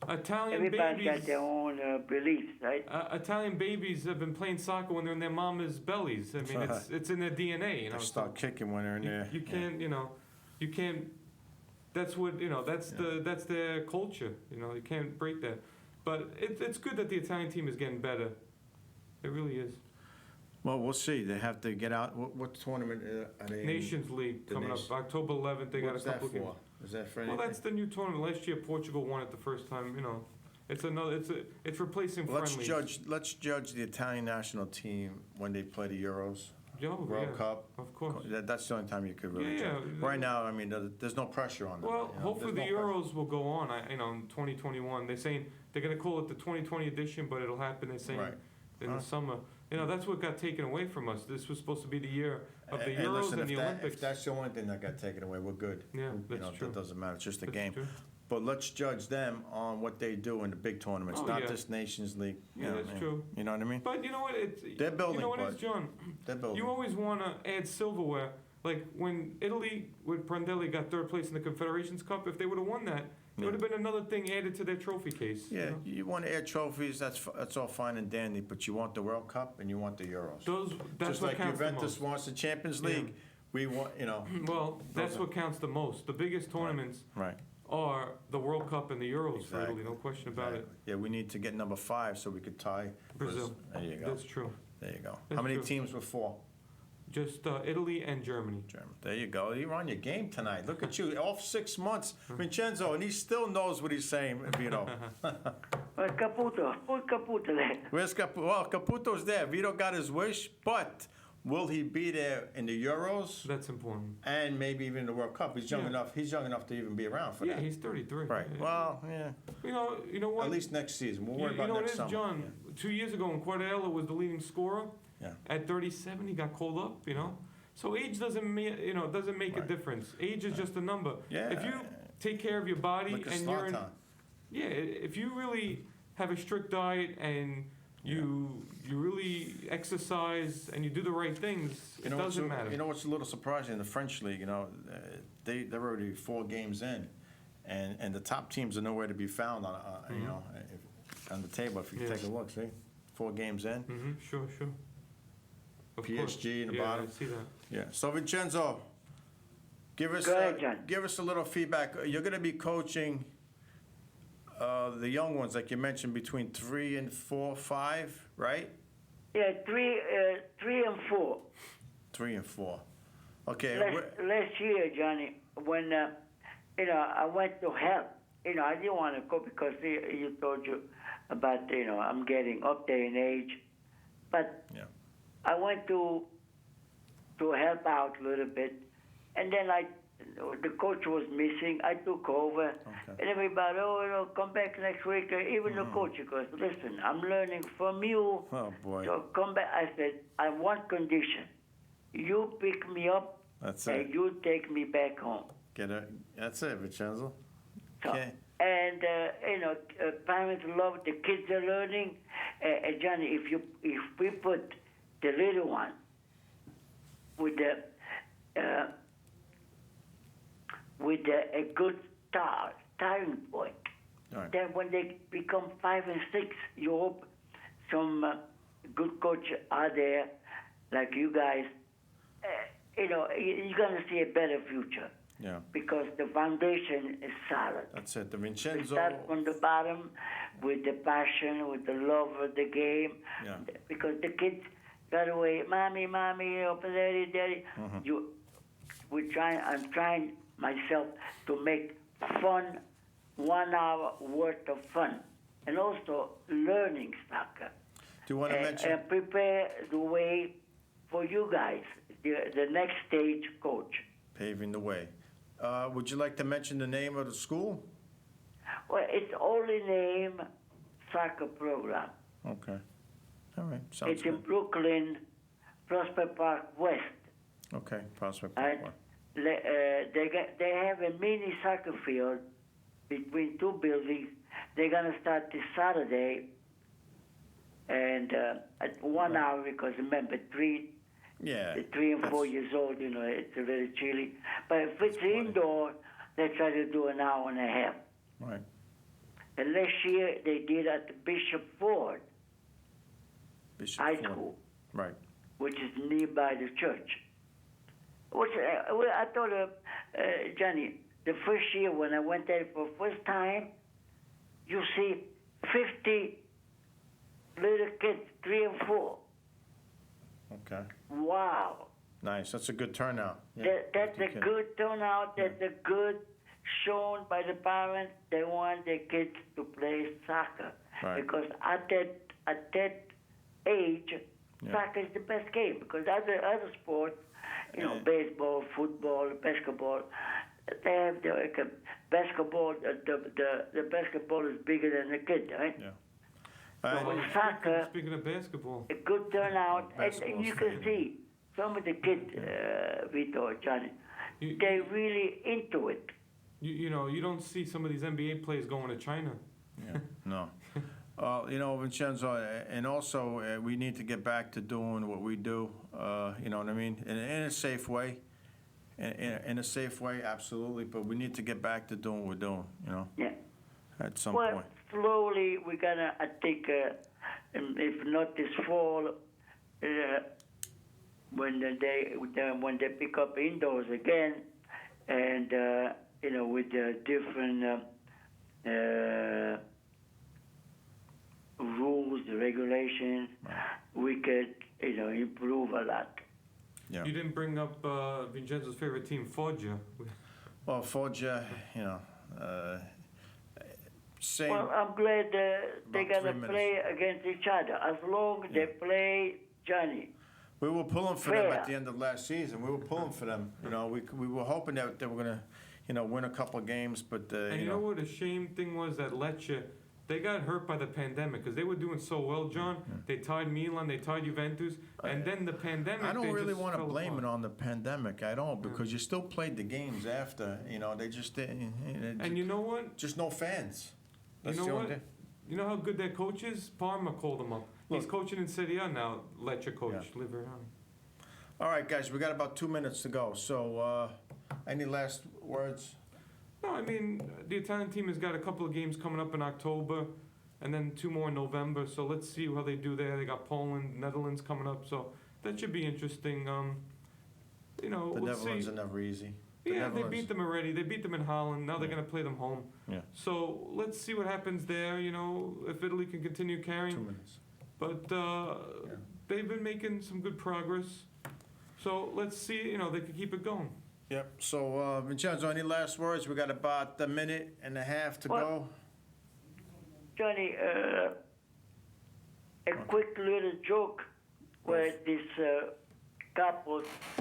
Speaker 2: Italian
Speaker 3: Everybody got
Speaker 2: babies.
Speaker 3: their own beliefs, right?
Speaker 2: Italian babies have been playing soccer when they're in their mama's bellies. I mean, it's in their DNA. You know,
Speaker 1: They start kicking when they're in there.
Speaker 2: you can't, you know, you can't. That's what you know. That's their culture. You know, you can't break that. But it's good that the Italian team is getting better. It really is.
Speaker 1: Well, we'll see. They have to get out. What tournament are they in?
Speaker 2: Nations League
Speaker 1: the
Speaker 2: coming
Speaker 1: nation-
Speaker 2: up October 11th. They got a
Speaker 1: What's that
Speaker 2: couple
Speaker 1: for?
Speaker 2: games.
Speaker 1: Is that for
Speaker 2: Well,
Speaker 1: anything?
Speaker 2: that's the new tournament. Last year Portugal won it the first time. You know, it's another. It's replacing
Speaker 1: Let's
Speaker 2: friendlies.
Speaker 1: judge the Italian national team when they play the Euros,
Speaker 2: Yeah,
Speaker 1: World
Speaker 2: yeah,
Speaker 1: Cup.
Speaker 2: of course.
Speaker 1: That's the only time you could really
Speaker 2: Yeah,
Speaker 1: judge.
Speaker 2: yeah.
Speaker 1: Right now, I mean, there's no pressure on them.
Speaker 2: Well,
Speaker 1: you know,
Speaker 2: hopefully the
Speaker 1: there's no pressure.
Speaker 2: Euros will go on. In 2021. They're saying they're going to call it the 2020 edition, but it'll happen. They're saying
Speaker 1: Right.
Speaker 2: in the summer. You know, that's what got taken away from us. This was supposed to be the year of the
Speaker 1: And
Speaker 2: Euros
Speaker 1: listen,
Speaker 2: and the Olympics.
Speaker 1: if that's the only thing that got taken away, we're good.
Speaker 2: Yeah,
Speaker 1: You
Speaker 2: that's
Speaker 1: know,
Speaker 2: true.
Speaker 1: that doesn't matter. It's just a
Speaker 2: That's
Speaker 1: game.
Speaker 2: true.
Speaker 1: But let's judge them on what they do in the big tournaments,
Speaker 2: Oh,
Speaker 1: not
Speaker 2: yeah.
Speaker 1: this Nations League. You
Speaker 2: Yeah,
Speaker 1: know,
Speaker 2: that's true.
Speaker 1: You know what I mean?
Speaker 2: But you know what?
Speaker 1: They're building,
Speaker 2: You know what it is,
Speaker 1: bud.
Speaker 2: John?
Speaker 1: They're building.
Speaker 2: You always want to add silverware. Like when Italy with Prandelli got 3rd place in the Confederations Cup, if they would have won that, it would have been another thing added to their trophy case.
Speaker 1: Yeah,
Speaker 2: You know?
Speaker 1: you want to air trophies, that's all fine and dandy, but you want the World Cup and you want the Euros.
Speaker 2: That's
Speaker 1: Just
Speaker 2: what
Speaker 1: like
Speaker 2: counts the
Speaker 1: Juventus
Speaker 2: most.
Speaker 1: wants the Champions
Speaker 2: Yeah.
Speaker 1: League, we want, you know,
Speaker 2: Well, that's
Speaker 1: Those are-
Speaker 2: what counts the most. The biggest tournaments
Speaker 1: right.
Speaker 2: are the World Cup and the Euros for
Speaker 1: Exactly.
Speaker 2: Italy, no question about it.
Speaker 1: Exactly. Yeah, we need to get number 5 so we could tie
Speaker 2: Brazil.
Speaker 1: There you go.
Speaker 2: That's true.
Speaker 1: There you go.
Speaker 2: That's
Speaker 1: How many
Speaker 2: true.
Speaker 1: teams were 4?
Speaker 2: Just Italy and Germany.
Speaker 1: German. There you go. You're on your game tonight. Look at you. Off 6 months, Vincenzo, and he still knows what he's saying, Vito.
Speaker 3: Caputo, put Caputo there.
Speaker 1: Where's Caputo? Well, Caputo's there. Vito got his wish, but will he be there in the Euros
Speaker 2: That's important.
Speaker 1: and maybe even the World Cup? He's young
Speaker 2: Yeah.
Speaker 1: enough. He's young enough to even be around for
Speaker 2: Yeah,
Speaker 1: that.
Speaker 2: he's 33.
Speaker 1: Right.
Speaker 2: Yeah.
Speaker 1: Well, yeah.
Speaker 2: You know what?
Speaker 1: At least next season. We'll worry
Speaker 2: You
Speaker 1: about
Speaker 2: know what it
Speaker 1: next
Speaker 2: is,
Speaker 1: summer.
Speaker 2: John? 2 years ago, when Cordella was the leading scorer,
Speaker 1: Yeah.
Speaker 2: at 37, he got called up. So age doesn't doesn't make a
Speaker 1: Right.
Speaker 2: difference. Age is just a number.
Speaker 1: Yeah.
Speaker 2: If you take care of your body
Speaker 1: Look at
Speaker 2: and you're in,
Speaker 1: Zlatan.
Speaker 2: yeah, if you really have a strict diet and you really exercise and you do the right things, it doesn't matter.
Speaker 1: You know what's a little surprising in the French league? They're already 4 games in, and the top teams are nowhere to be found on on the table. If you
Speaker 2: Yes.
Speaker 1: take a look, see, 4 games in.
Speaker 2: Sure. Of
Speaker 1: PSG in the
Speaker 2: yeah,
Speaker 1: bottom.
Speaker 2: I see that.
Speaker 1: Yeah. So Vincenzo, give us
Speaker 3: Go ahead, John.
Speaker 1: give us a little feedback. You're going to be coaching the young ones, like you mentioned, between 3 and 4, 5, right?
Speaker 3: Yeah, 3 and 4.
Speaker 1: 3 and 4. Okay.
Speaker 3: Last year, Johnny, when I went to help. I didn't want to go because you told you about I'm getting up there in age, but
Speaker 1: Yeah.
Speaker 3: I went to help out a little bit, and then the coach was missing. I took over, and everybody, come back next week. Even the coach goes, listen, I'm learning from you.
Speaker 1: Oh boy.
Speaker 3: So come back. I said, I want condition. You pick me up,
Speaker 1: That's
Speaker 3: and
Speaker 1: it.
Speaker 3: you take me back home.
Speaker 1: That's it, Vincenzo.
Speaker 3: So,
Speaker 1: Okay.
Speaker 3: and parents love the kids are learning. Johnny, if we put the little one with a good starting point,
Speaker 1: All right.
Speaker 3: then when they become 5 and 6, you hope some good coach are there, like you guys. You're going to see a better future.
Speaker 1: Yeah.
Speaker 3: Because the foundation is solid.
Speaker 1: That's it. The
Speaker 3: We
Speaker 1: Vincenzo.
Speaker 3: start from the bottom with the passion, with the love of the game.
Speaker 1: Yeah.
Speaker 3: Because the kids got away, mommy, open daddy. I'm trying myself to make fun, 1 hour worth of fun, and also learning soccer.
Speaker 1: Do you want to mention?
Speaker 3: And prepare the way for you guys, the next stage coach.
Speaker 1: Paving the way. Would you like to mention the name of the school?
Speaker 3: Well, it's only name soccer program.
Speaker 1: Okay. All right. Sounds
Speaker 3: It's in
Speaker 1: good.
Speaker 3: Brooklyn, Prospect Park West.
Speaker 1: Okay. Prospect
Speaker 3: And
Speaker 1: Park.
Speaker 3: they have a mini soccer field between 2 buildings. They're gonna start this Saturday, and at 1 hour because remember
Speaker 1: Yeah.
Speaker 3: the 3 and 4 years old, it's a little chilly. But if it's indoor, they try to do an hour and a half.
Speaker 1: Right.
Speaker 3: And last year they did at Bishop Ford
Speaker 1: Bishop
Speaker 3: High
Speaker 1: Ford.
Speaker 3: School,
Speaker 1: Right.
Speaker 3: which is nearby the church. Which I told Johnny, the first year when I went there for the first time, you see 50 little kids, 3 and 4.
Speaker 1: Okay.
Speaker 3: Wow.
Speaker 1: Nice. That's a good turnout. Yeah,
Speaker 3: That's
Speaker 1: 50
Speaker 3: a
Speaker 1: kids.
Speaker 3: good turnout. That's a good shown by the parents. They want their kids to play soccer.
Speaker 1: Right.
Speaker 3: Because at that age, soccer is the best game. Because other sports, baseball, football, basketball, they have the basketball. The basketball is bigger than the kid, right?
Speaker 1: Yeah.
Speaker 3: So in
Speaker 2: Speaking-
Speaker 3: soccer,
Speaker 2: Speaking of basketball,
Speaker 3: a good turnout, and
Speaker 1: Basketball's
Speaker 3: you can
Speaker 1: fading.
Speaker 3: see some of the kids, Vito, Johnny,
Speaker 2: you,
Speaker 3: they're really into it.
Speaker 2: you don't see some of these NBA players going to China.
Speaker 1: Yeah. No. Vincenzo, and also we need to get back to doing what we do. You know what I mean? In a safe way. In a safe way, absolutely. But we need to get back to doing what we're doing.
Speaker 3: Yeah.
Speaker 1: At some
Speaker 3: Well,
Speaker 1: point.
Speaker 3: slowly we're gonna, I think, if not this fall, when they pick up indoors again, and with the different rules, the regulations, we could improve a lot.
Speaker 1: Yeah.
Speaker 2: You didn't bring up Vincenzo's favorite team, Foggia.
Speaker 1: Well, Foggia, same.
Speaker 3: Well, I'm glad they're
Speaker 1: About
Speaker 3: gonna
Speaker 1: 3 minutes.
Speaker 3: play against each other as long as they play Johnny.
Speaker 1: We were pulling for them at
Speaker 3: Fair.
Speaker 1: the end of last season. We were pulling for them. You know, we were hoping that they were gonna, you know, win a couple of games, but
Speaker 2: And you know what? A shame thing was that Lecce, they got hurt by the pandemic because they were doing so well, John. They tied Milan, they tied Juventus, and then the pandemic.
Speaker 1: I don't
Speaker 2: they
Speaker 1: really
Speaker 2: just
Speaker 1: want to
Speaker 2: fell
Speaker 1: blame
Speaker 2: apart.
Speaker 1: it on the pandemic. I don't, because you still played the games after. You know, they just didn't.
Speaker 2: And you know what?
Speaker 1: Just no fans.
Speaker 2: You
Speaker 1: That's
Speaker 2: know
Speaker 1: the only
Speaker 2: what?
Speaker 1: thing.
Speaker 2: You know how good their coach is? Parma called him up. He's
Speaker 1: Look.
Speaker 2: coaching in Serie A now, Lecce coach, Liverani.
Speaker 1: All right, guys, we got about 2 minutes to go. So, any last words?
Speaker 2: No, I mean, the Italian team has got a couple of games coming up in October, and then 2 more in November, so let's see how they do there. They got Poland, Netherlands coming up, so that should be interesting. You know,
Speaker 1: The
Speaker 2: we'll
Speaker 1: Netherlands
Speaker 2: see.
Speaker 1: are never easy. The
Speaker 2: Yeah, they
Speaker 1: Netherlands-
Speaker 2: beat them already. They beat them in Holland. Now they're
Speaker 1: Yeah.
Speaker 2: going to play them home.
Speaker 1: Yeah.
Speaker 2: So let's see what happens there, you know, if Italy can continue
Speaker 1: 2
Speaker 2: carrying.
Speaker 1: minutes.
Speaker 2: But they've been making some good progress. So let's see, you know, they can keep it going.
Speaker 1: Yep. So, Vincenzo, any last words? We got about a minute and a half to
Speaker 3: Well-
Speaker 1: go.
Speaker 3: Johnny, a quick little joke where this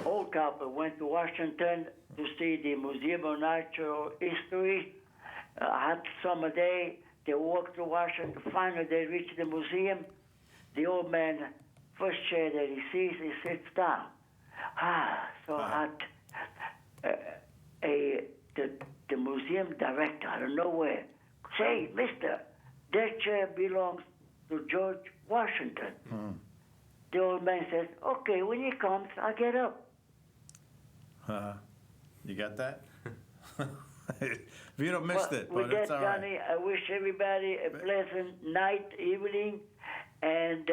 Speaker 3: old couple, went to Washington to see the Museum of Natural History. Hot summer day, they walked to Washington. Finally, they reached the museum. The old man, first chair that he sees, he sits down. So hot. The museum director out of nowhere, say, mister, that chair belongs to George Washington. The old man says, okay, when he comes, I'll get up.
Speaker 1: You got that? Vito missed it,
Speaker 3: With
Speaker 1: but
Speaker 3: that,
Speaker 1: it's all right.
Speaker 3: Johnny, I wish everybody a pleasant night, evening, and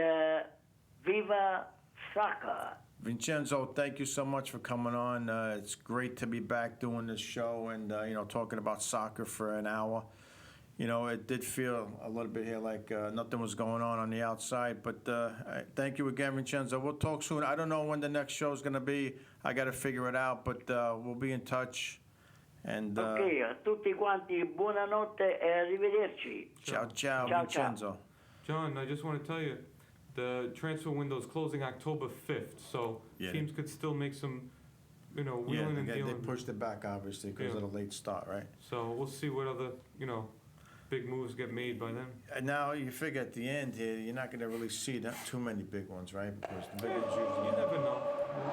Speaker 3: viva soccer.
Speaker 1: Vincenzo, thank you so much for coming on. It's great to be back doing this show and, you know, talking about soccer for an hour. You know, it did feel a little bit here like nothing was going on the outside, but thank you again, Vincenzo. We'll talk soon. I don't know when the next show is going to be. I got to figure it out, but we'll be in touch. And
Speaker 3: Ok, a tutti quanti buonanotte e arrivederci.
Speaker 1: ciao, ciao,
Speaker 3: Ciao,
Speaker 1: Vincenzo.
Speaker 2: John, I just want to tell you, the transfer window is closing October 5th, so
Speaker 1: Yeah.
Speaker 2: teams could still make some, you know,
Speaker 1: Yeah,
Speaker 2: wheeling and
Speaker 1: they
Speaker 2: dealing.
Speaker 1: pushed it back, obviously, because
Speaker 2: Yeah.
Speaker 1: of the late start, right?
Speaker 2: So we'll see what other, you know, big moves get made by them.
Speaker 1: And now you figure at the end here, you're not going to really see that too many big ones, right? Because the big ones
Speaker 2: You
Speaker 1: usually.
Speaker 2: never know. We'll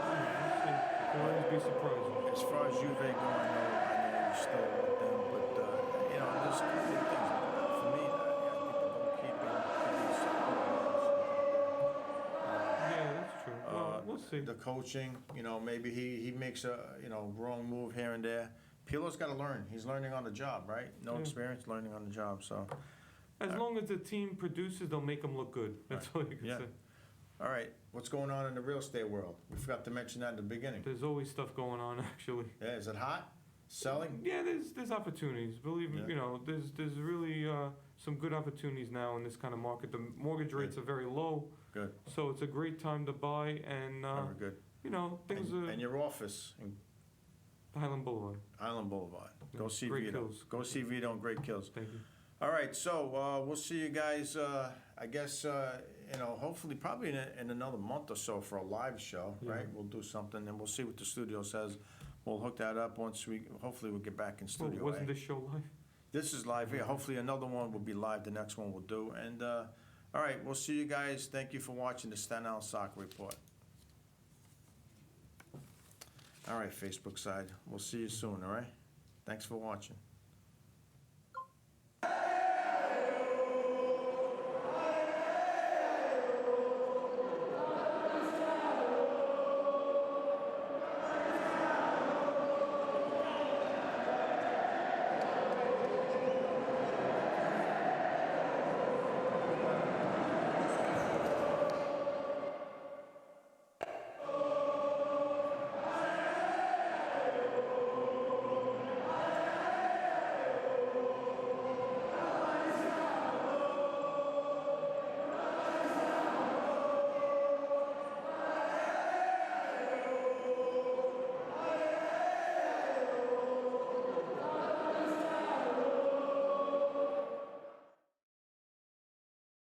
Speaker 2: see. Could always be surprising.
Speaker 1: As far as Juve go, I know you still with them, but you know, there's a couple of things. For me, I think the goalkeeping could be something.
Speaker 2: Yeah, that's true. Well, we'll see.
Speaker 1: The coaching, you know, maybe he makes a wrong move here and there. Pilo's got to learn. He's learning on the job, right? No
Speaker 2: Yeah.
Speaker 1: experience, learning on the job. So,
Speaker 2: As long as the team produces, they'll make them look good. That's all you can
Speaker 1: Yeah.
Speaker 2: say.
Speaker 1: all right, what's going on in the real estate world? We forgot to mention that in the beginning.
Speaker 2: There's always stuff going on, actually.
Speaker 1: Yeah, is it hot? Selling?
Speaker 2: Yeah, there's opportunities. Believe me,
Speaker 1: Yeah.
Speaker 2: you know, there's really some good opportunities now in this kind of market. The mortgage rates are very low,
Speaker 1: Good.
Speaker 2: so it's a great time to buy. And
Speaker 1: Very good.
Speaker 2: you know, things
Speaker 1: And,
Speaker 2: are
Speaker 1: and your office in
Speaker 2: Highland Boulevard.
Speaker 1: Island Boulevard. Go
Speaker 2: Yeah,
Speaker 1: see
Speaker 2: Great
Speaker 1: Vito.
Speaker 2: Kills.
Speaker 1: Go see Vito and Great Kills.
Speaker 2: Thank you.
Speaker 1: All right, so we'll see you guys. I guess you know, hopefully, probably in another month or so for a live show,
Speaker 2: Yeah.
Speaker 1: right? We'll do something, and we'll see what the studio says. We'll hook that up once we. Hopefully, we'll get back in
Speaker 2: Well,
Speaker 1: studio.
Speaker 2: wasn't
Speaker 1: A.
Speaker 2: this show live?
Speaker 1: This is live here. Hopefully, another one will be live. The next one we'll do. And all right, we'll see you guys. Thank you for watching the Staten Island Soccer Report. All right, Facebook side. We'll see you soon. All right. Thanks for watching.